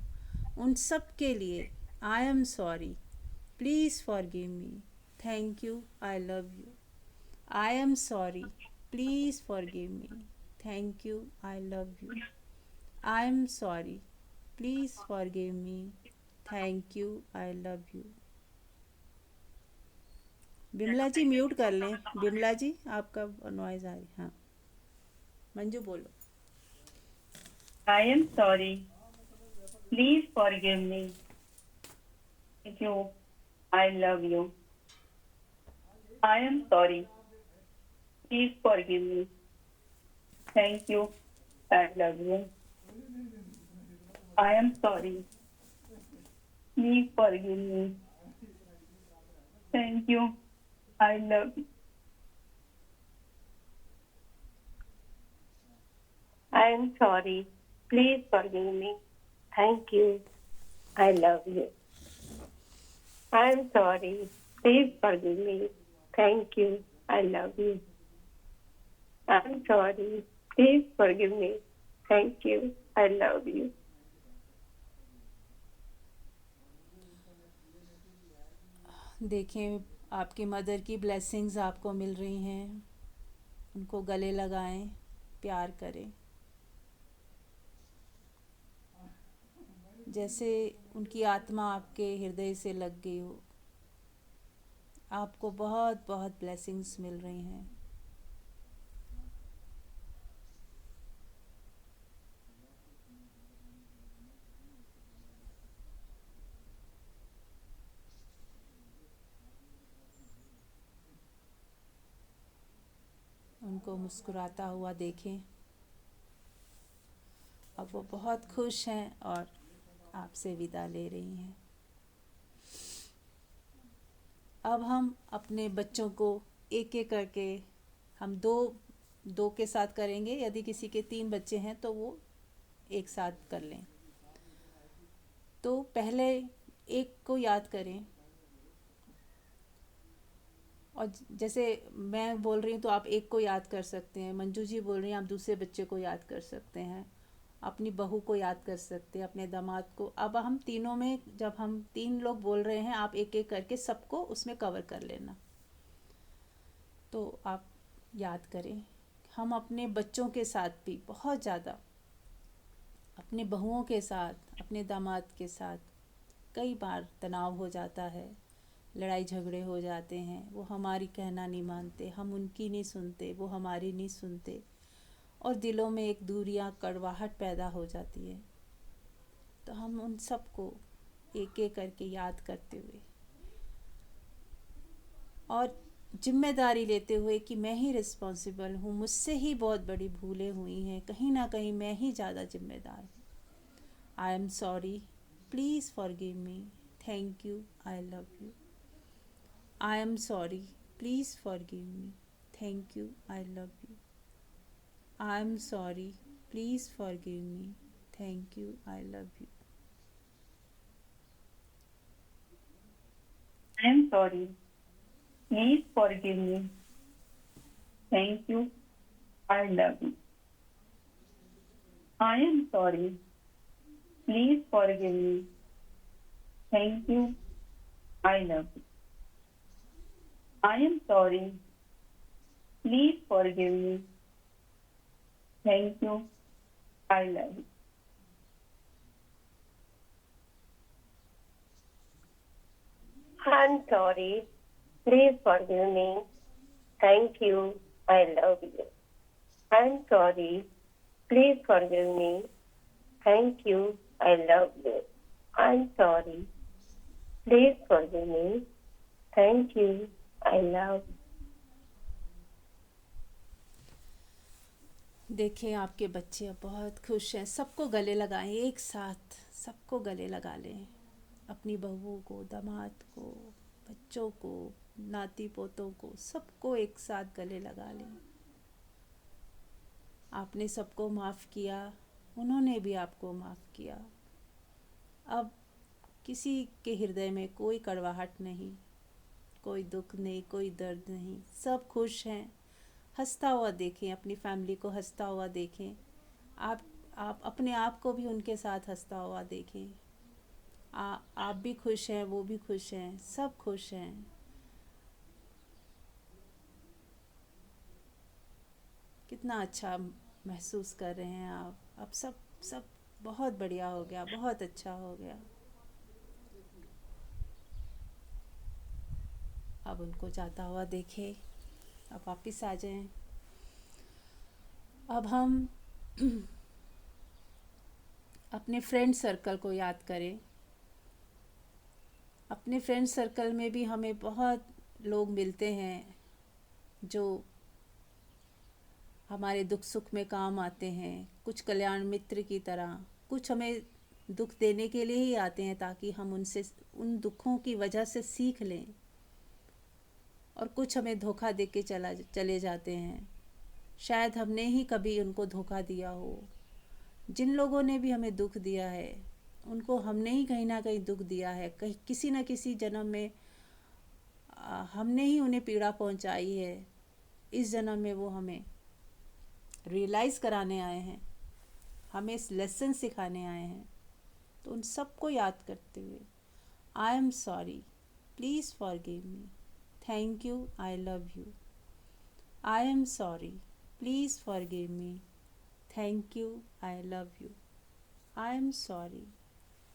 उन सब के लिए I am sorry, please forgive me, thank you, I love you. I am sorry, please forgive me, thank you, I love you. I am sorry, please forgive me, thank you, I love you. Bimla ji mute कर लें। बिमला जी आपका noise आ रही। हाँ, मंजू बोलो। I am sorry. Please forgive me. Thank you. I love you. I am sorry. Please forgive me. Thank you. I love you. I am sorry. Please forgive me. Thank you. I love you. I am sorry. Please forgive me. Thank you. I love you. I am sorry. Please forgive me. Thank you. I love you. I am sorry. Please forgive me. Thank you. I love you. देखें, आपकी mother की blessings आपको मिल रही हैं। उनको गले लगाएं, प्यार करें, जैसे उनकी आत्मा आपके हृदय से लग गई हो। आपको बहुत बहुत ब्लेसिंग्स मिल रही हैं। उनको मुस्कुराता हुआ देखें। अब वो बहुत खुश हैं और आपसे विदा ले रही हैं। अब हम अपने बच्चों को एक एक करके, हम दो दो के साथ करेंगे। यदि किसी के 3 बच्चे हैं तो वो एक साथ कर लें। तो पहले एक को याद करें, और जैसे मैं बोल रही हूँ तो आप एक को याद कर सकते हैं। मंजू जी बोल रही हैं, आप दूसरे बच्चे को याद कर सकते हैं। अपनी बहू को याद कर सकते हैं, अपने दामाद को। अब हम तीनों में, जब हम 3 लोग बोल रहे हैं, आप एक एक करके सबको उसमें कवर कर लेना। तो आप याद करें। हम अपने बच्चों के साथ भी बहुत ज़्यादा, अपने बहुओं के साथ, अपने दामाद के साथ कई बार तनाव हो जाता है, लड़ाई झगड़े हो जाते हैं। वो हमारी कहना नहीं मानते, हम उनकी नहीं सुनते, वो हमारी नहीं सुनते, और दिलों में एक दूरियां, कड़वाहट पैदा हो जाती है। तो हम उन सबको एक एक करके याद करते हुए और जिम्मेदारी लेते हुए कि मैं ही रिस्पॉन्सिबल हूँ, मुझसे ही बहुत बड़ी भूलें हुई हैं, कहीं ना कहीं मैं ही ज़्यादा जिम्मेदार हूँ। आई am sorry, please forgive me, thank you, I love you. I am sorry, please forgive me, thank you, I love you. I am sorry, please forgive me, thank you, I love you. I am sorry. Please forgive me. Thank you. I love you. I am sorry. Please forgive me. Thank you. I love you. I am sorry. Please forgive me. Thank you. I love you. I'm sorry. Please forgive me. Thank you. I love you. I'm sorry. Please forgive me. Thank you. I love you. I'm sorry. Please forgive me. Thank you. I love you. देखें, आपके बच्चे अब बहुत खुश हैं। सबको गले लगाएं एक साथ, सबको गले लगा लें। अपनी बहुओं को, दामाद को, बच्चों को, नाती पोतों को, सबको एक साथ गले लगा लें। आपने सबको माफ़ किया, उन्होंने भी आपको माफ़ किया। अब किसी के हृदय में कोई कड़वाहट नहीं, कोई दुख नहीं, कोई दर्द नहीं। सब खुश हैं। हंसता हुआ देखें, अपनी फैमिली को हंसता हुआ देखें। आप अपने आप को भी उनके साथ हंसता हुआ देखें। आप भी खुश हैं, वो भी खुश हैं, सब खुश हैं। कितना अच्छा महसूस कर रहे हैं आप। अब सब सब बहुत बढ़िया हो गया, बहुत अच्छा हो गया। अब उनको जाता हुआ देखें। अब वापस आ जाएं। अब हम अपने फ्रेंड सर्कल को याद करें। अपने फ्रेंड सर्कल में भी हमें बहुत लोग मिलते हैं जो हमारे दुख सुख में काम आते हैं, कुछ कल्याण मित्र की तरह, कुछ हमें दुख देने के लिए ही आते हैं ताकि हम उनसे उन दुखों की वजह से सीख लें, और कुछ हमें धोखा दे के चले जाते हैं। शायद हमने ही कभी उनको धोखा दिया हो। जिन लोगों ने भी हमें दुख दिया है उनको हमने ही कहीं ना कहीं दुख दिया है, कहीं किसी न किसी जन्म में हमने ही उन्हें पीड़ा पहुंचाई है। इस जन्म में वो हमें रियलाइज़ कराने आए हैं, हमें इस लेसन सिखाने आए हैं। तो उन सबको याद करते हुए, आई am sorry, please forgive me, thank you, I love you. I am sorry, please forgive me, thank you, I love you. I am sorry,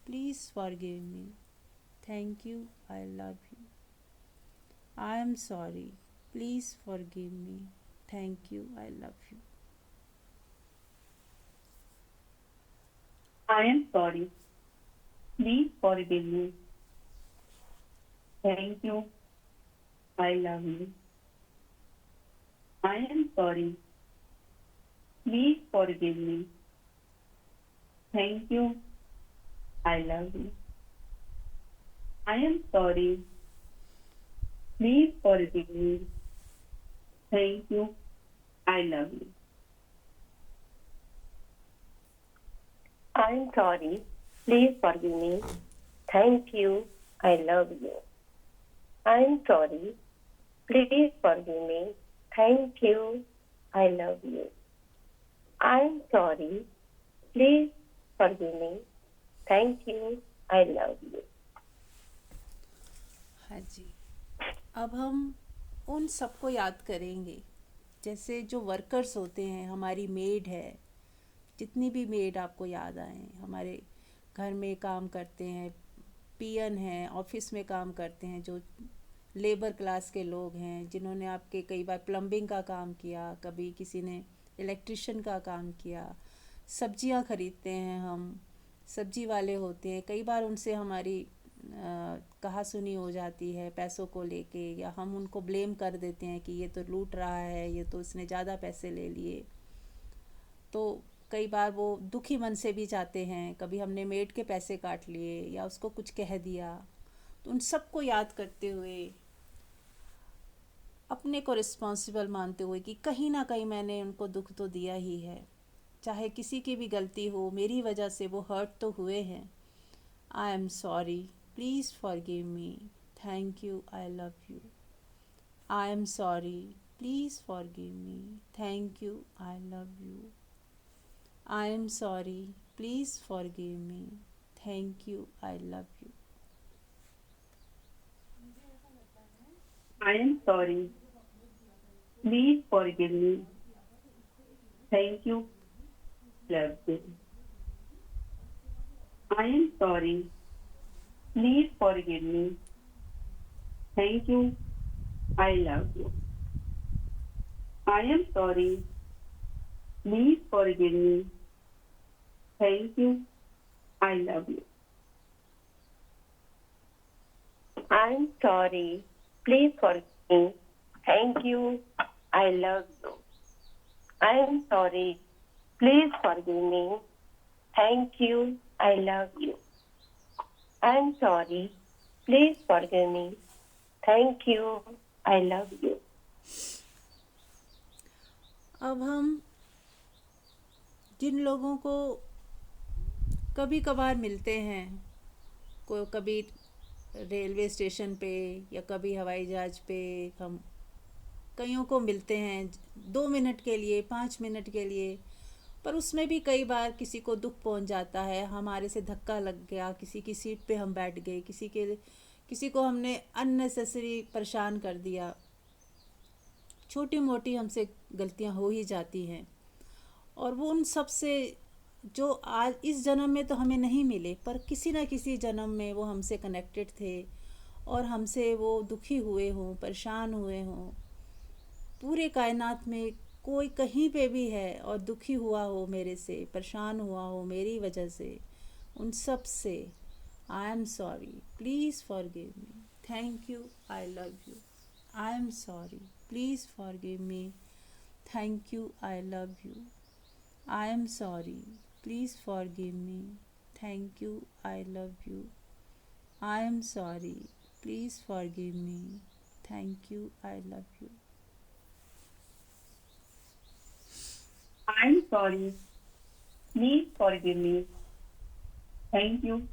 please forgive me, thank you, I love you. I am sorry, please forgive me, thank you, I love you. I am sorry. Please forgive me. Thank you. I love you. I am sorry. Please forgive me. Thank you. I love you. I am sorry. Please forgive me. Thank you. I love you. I'm sorry. Please forgive me. Thank you. I love you. I'm sorry. Please forgive me. Thank you. I love you. I'm sorry. Please forgive me. Thank you. I love you. हाँ जी, अब हम उन सबको याद करेंगे। जैसे जो workers होते हैं, हमारी मेड है, जितनी भी मेड आपको याद आए, हमारे घर में काम करते हैं, पियन हैं, ऑफिस में काम करते हैं, जो लेबर क्लास के लोग हैं, जिन्होंने आपके कई बार प्लम्बिंग का काम किया, कभी किसी ने इलेक्ट्रिशियन का काम किया। सब्जियां खरीदते हैं हम, सब्जी वाले होते हैं, कई बार उनसे हमारी कहा सुनी हो जाती है पैसों को लेके, या हम उनको ब्लेम कर देते हैं कि ये तो लूट रहा है, ये तो इसने ज़्यादा पैसे ले लिए। तो कई बार वो दुखी मन से भी जाते हैं, कभी हमने मेड के पैसे काट लिए या उसको कुछ कह दिया। तो उन सबको याद करते हुए, अपने को रिस्पॉन्सिबल मानते हुए कि कहीं ना कहीं मैंने उनको दुख तो दिया ही है, चाहे किसी की भी गलती हो, मेरी वजह से वो हर्ट तो हुए हैं। आई am sorry, please forgive me, thank you, I love you. I am sorry, please forgive me, thank you, I love you. I am sorry, please forgive me, thank you, I love you. I am sorry. Please forgive me. Thank you. Love you. I am sorry. Please forgive me. Thank you. I love you. I am sorry. Please forgive me. Thank you. I love you. I'm sorry. Please forgive me. Thank you. I love you. I'm sorry. Please forgive me. Thank you. I love you. I'm sorry. Please forgive me. Thank you. I love you. अब हम जिन लोगों को कभी कभार मिलते हैं, को कभी रेलवे स्टेशन पे या कभी हवाई जहाज़ पे, हम कईयों को मिलते हैं 2 मिनट के लिए, 5 मिनट के लिए, पर उसमें भी कई बार किसी को दुख पहुंच जाता है, हमारे से धक्का लग गया, किसी की सीट पे हम बैठ गए, किसी को हमने अननेसेसरी परेशान कर दिया। छोटी मोटी हमसे गलतियां हो ही जाती हैं, और वो उन सब से जो आज इस जन्म में तो हमें नहीं मिले, पर किसी न किसी जन्म में वो हमसे कनेक्टेड थे और हमसे वो दुखी हुए हों, परेशान हुए हों। पूरे कायनात में कोई कहीं पे भी है और दुखी हुआ हो मेरे से, परेशान हुआ हो मेरी वजह से, उन सब से आई am sorry, please forgive me, thank you, I love you. I am sorry, please forgive me, Thank you, I love you. I am sorry. Please forgive me. Thank you, I love you. I am sorry. Please forgive me. Thank you, I love you. I'm sorry. Please forgive me. Thank you.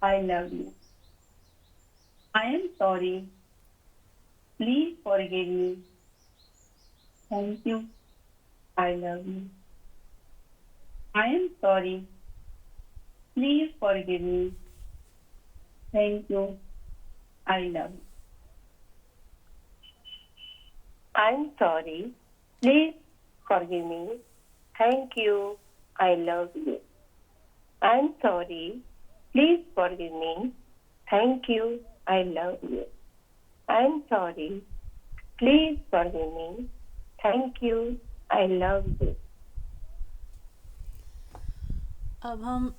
I love you. I am sorry. Please forgive me. Thank you. I love you. I am sorry. Please forgive me. Thank you. I love you. I'm sorry. Please forgive me. Thank you. I love you. I'm sorry. Please forgive me. Thank you. I love you. I'm sorry. Please forgive me. Thank you. I love you. अब हम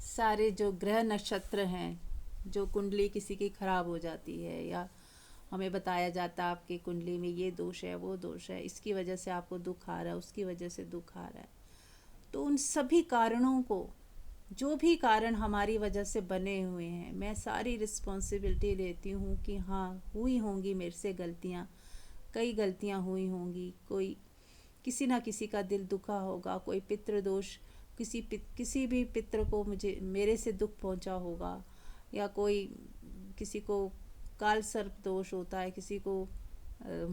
सारे जो ग्रह नक्षत्र हैं, जो कुंडली किसी की खराब हो जाती है या हमें बताया जाता है आपकी कुंडली में ये दोष है, वो दोष है, इसकी वजह से आपको दुख आ रहा है, उसकी वजह से दुख आ रहा है, तो उन सभी कारणों को, जो भी कारण हमारी वजह से बने हुए हैं, मैं सारी रिस्पॉन्सिबिलिटी लेती हूँ कि हाँ, हुई होंगी मेरे से गलतियाँ, कई गलतियाँ हुई होंगी, कोई किसी ना किसी का दिल दुखा होगा, कोई पितृ दोष, किसी भी पितृ को मेरे से दुख पहुंचा होगा, या कोई किसी को काल सर्प दोष होता है, किसी को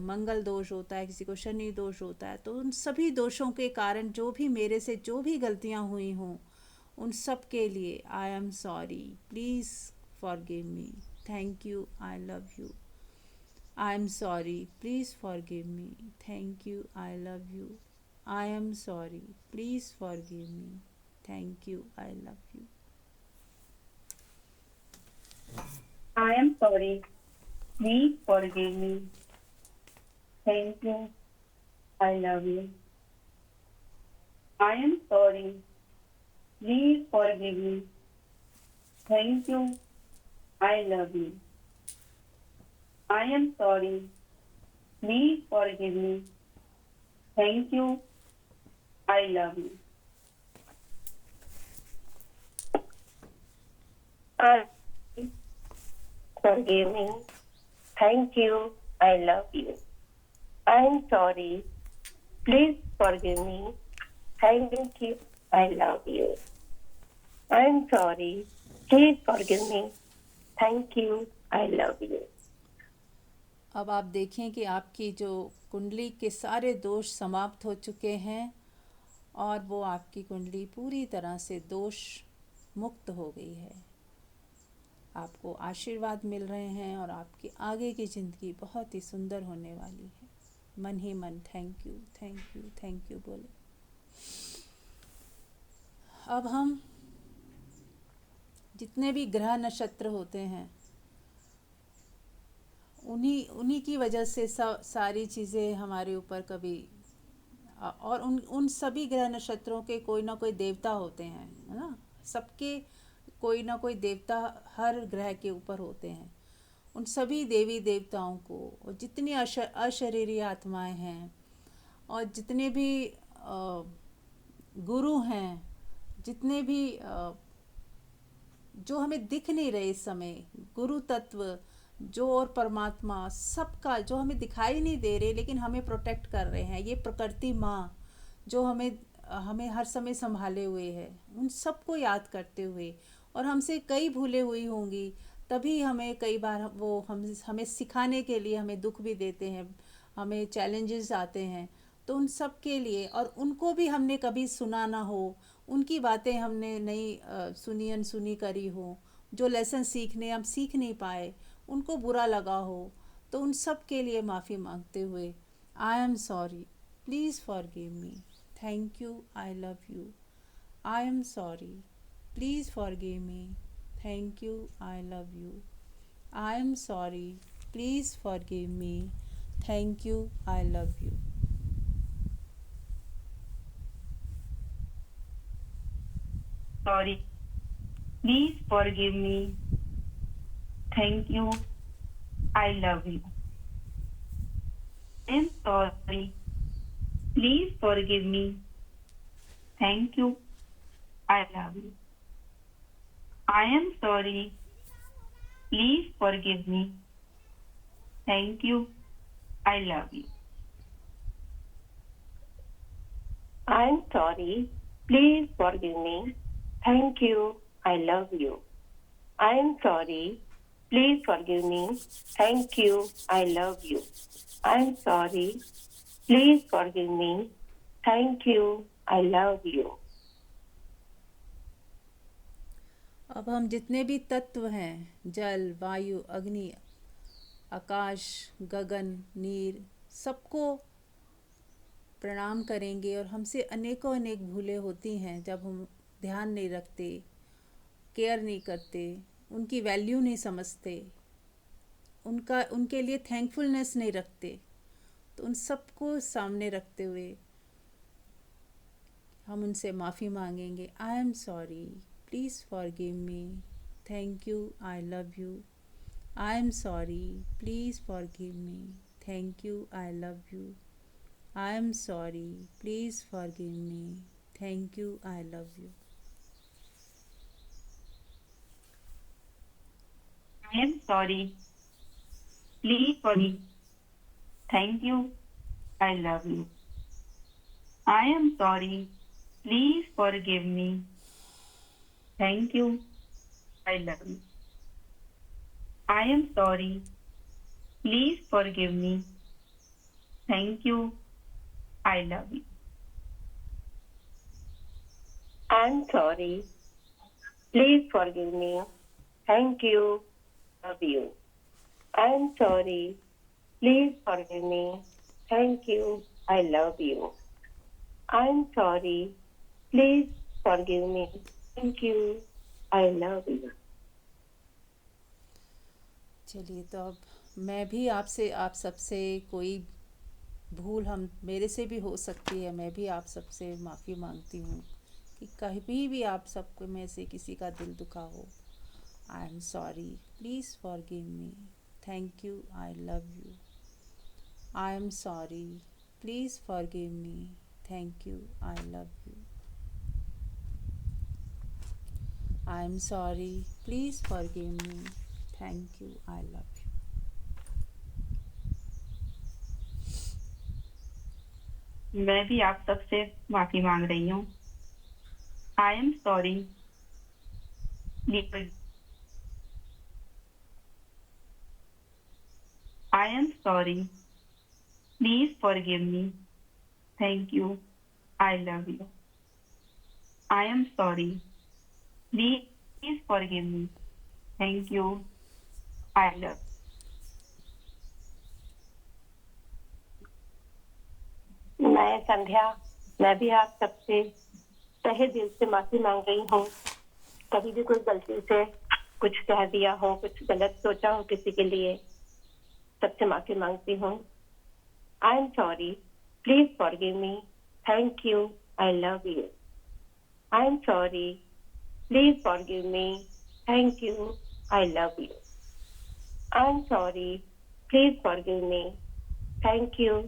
मंगल दोष होता है, किसी को शनि दोष होता है, तो उन सभी दोषों के कारण जो भी मेरे से जो भी गलतियां हुई हों, उन सब के लिए I am sorry, please forgive me, thank you, I love you. I am sorry, please forgive me. Thank you, I love you. I am sorry, please forgive me. Thank you, I love you. I am sorry. Please forgive me. Thank you. I love you. I am sorry. Please forgive me. Thank you. I love you. I am sorry. Please forgive me. Thank you. I love you. Forgive me. Thank you. I love you. I'm sorry. Please forgive me. Thank you. I love you. I'm sorry. Please forgive me. Thank you. I love you. अब आप देखें कि आपकी जो कुंडली के सारे दोष समाप्त हो चुके हैं और वो आपकी कुंडली पूरी तरह से दोष मुक्त हो गई है. आपको आशीर्वाद मिल रहे हैं और आपकी आगे की ज़िंदगी बहुत ही सुंदर होने वाली है. मन ही मन thank you, thank you, thank you बोले. अब हम जितने भी ग्रह नक्षत्र होते हैं, उन्हीं की वजह से सारी चीज़ें हमारे ऊपर कभी, और उन सभी ग्रह नक्षत्रों के कोई ना कोई देवता होते हैं, है ना. सबके कोई ना कोई देवता हर ग्रह के ऊपर होते हैं. उन सभी देवी देवताओं को, और जितनी अशरीरी आत्माएं हैं, और जितने भी गुरु हैं, जितने भी जो हमें दिख नहीं रहे इस समय, गुरु तत्व जो और परमात्मा, सबका जो हमें दिखाई नहीं दे रहे लेकिन हमें प्रोटेक्ट कर रहे हैं, ये प्रकृति माँ जो हमें हर समय संभाले हुए है, उन सबको याद करते हुए, और हमसे कई भूले हुई होंगी, तभी हमें कई बार वो हमें सिखाने के लिए हमें दुख भी देते हैं, हमें चैलेंजेस आते हैं. तो उन सब के लिए, और उनको भी हमने कभी सुना ना हो, उनकी बातें हमने नहीं सुनी अनसुनी करी हो, जो लेसन सीखने हम सीख नहीं पाए, उनको बुरा लगा हो, तो उन सब के लिए माफ़ी मांगते हुए आई am sorry, please forgive me, thank you, I love you. I am sorry, please forgive me, thank you, I love you. I am sorry, please forgive me, thank you, I love you. Sorry. Please forgive me. Thank you. I love you. I am sorry. Please forgive me. Thank you. I love you. I am sorry. Please forgive me. Thank you. I love you. I'm sorry. Please forgive me. Thank you. I love you. I'm sorry. Please forgive me. Thank you. I love you. I'm sorry. Please forgive me. Thank you. I love you. अब हम जितने भी तत्व हैं, जल, वायु, अग्नि, आकाश, गगन, नीर, सबको प्रणाम करेंगे। और हमसे अनेकों अनेक भूलें होती हैं जब हम ध्यान नहीं रखते, केयर नहीं करते, उनकी वैल्यू नहीं समझते, उनके लिए थैंकफुलनेस नहीं रखते। तो उन सबको सामने रखते हुए हम उनसे माफ़ी मांगेंगे। आई am sorry, please forgive me, thank you, I love you. I am sorry, please forgive me, thank you, I love you. I am sorry, please forgive me, thank you, I love you. I am sorry. Please forgive. Thank you. I love you. I am sorry. Please forgive me. Thank you. I love you. I am sorry. Please forgive me. Thank you. I love you. I'm sorry. Please forgive me. Thank you. Love you. I'm sorry. Please forgive me. Thank you. I love you. I'm sorry. Please forgive me. Thank you. I love you. चलिए, तो अब मैं भी आपसे, आप सबसे कोई भूल हम मेरे से भी हो सकती है, मैं भी आप सबसे माफ़ी मांगती हूँ कि कहीं भी आप सबको में से किसी का दिल दुखा हो। आई am sorry, please forgive me, thank you, I love you. I am sorry, please forgive me, thank you, I love you. I am sorry, please forgive me, thank you, I love you. मैं भी आप सबसे माफी मांग रही हूँ। I am sorry. Please. I am sorry. Please forgive me. Thank you. I love you. I am sorry. Please forgive me. Thank you. I love मैं संध्या, मैं भी आप सबसे तहे दिल से माफी मांग रही हूँ। कभी भी कोई गलती से कुछ कह दिया हो, कुछ गलत सोचा हो किसी के लिए, सबसे माफी मांगती हूँ। आई am sorry, please forgive me, thank you, I love you. I am sorry, please forgive me, thank you, I love you. I am sorry, please forgive me, thank you,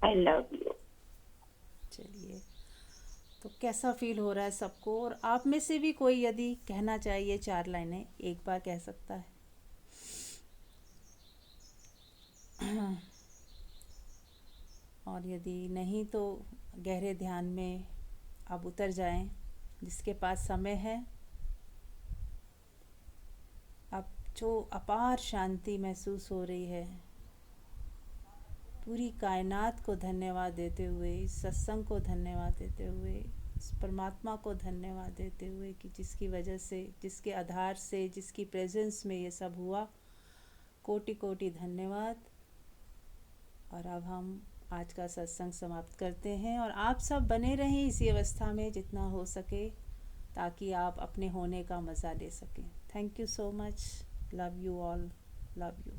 I love you. चलिए, तो कैसा feel हो रहा है सबको? और आप में से भी कोई यदि कहना चाहिए 4 लाइनें, एक बार कह सकता है। और यदि नहीं तो गहरे ध्यान में आप उतर जाएं। जिसके पास समय है, अब जो अपार शांति महसूस हो रही है, पूरी कायनात को धन्यवाद देते हुए, इस सत्संग को धन्यवाद देते हुए, इस परमात्मा को धन्यवाद देते हुए कि जिसकी वजह से, जिसके आधार से, जिसकी प्रेजेंस में ये सब हुआ, कोटि कोटि धन्यवाद। और अब हम आज का सत्संग समाप्त करते हैं। और आप सब बने रहें इसी अवस्था में जितना हो सके, ताकि आप अपने होने का मज़ा ले सकें। Thank you so much. Love you all. Love you.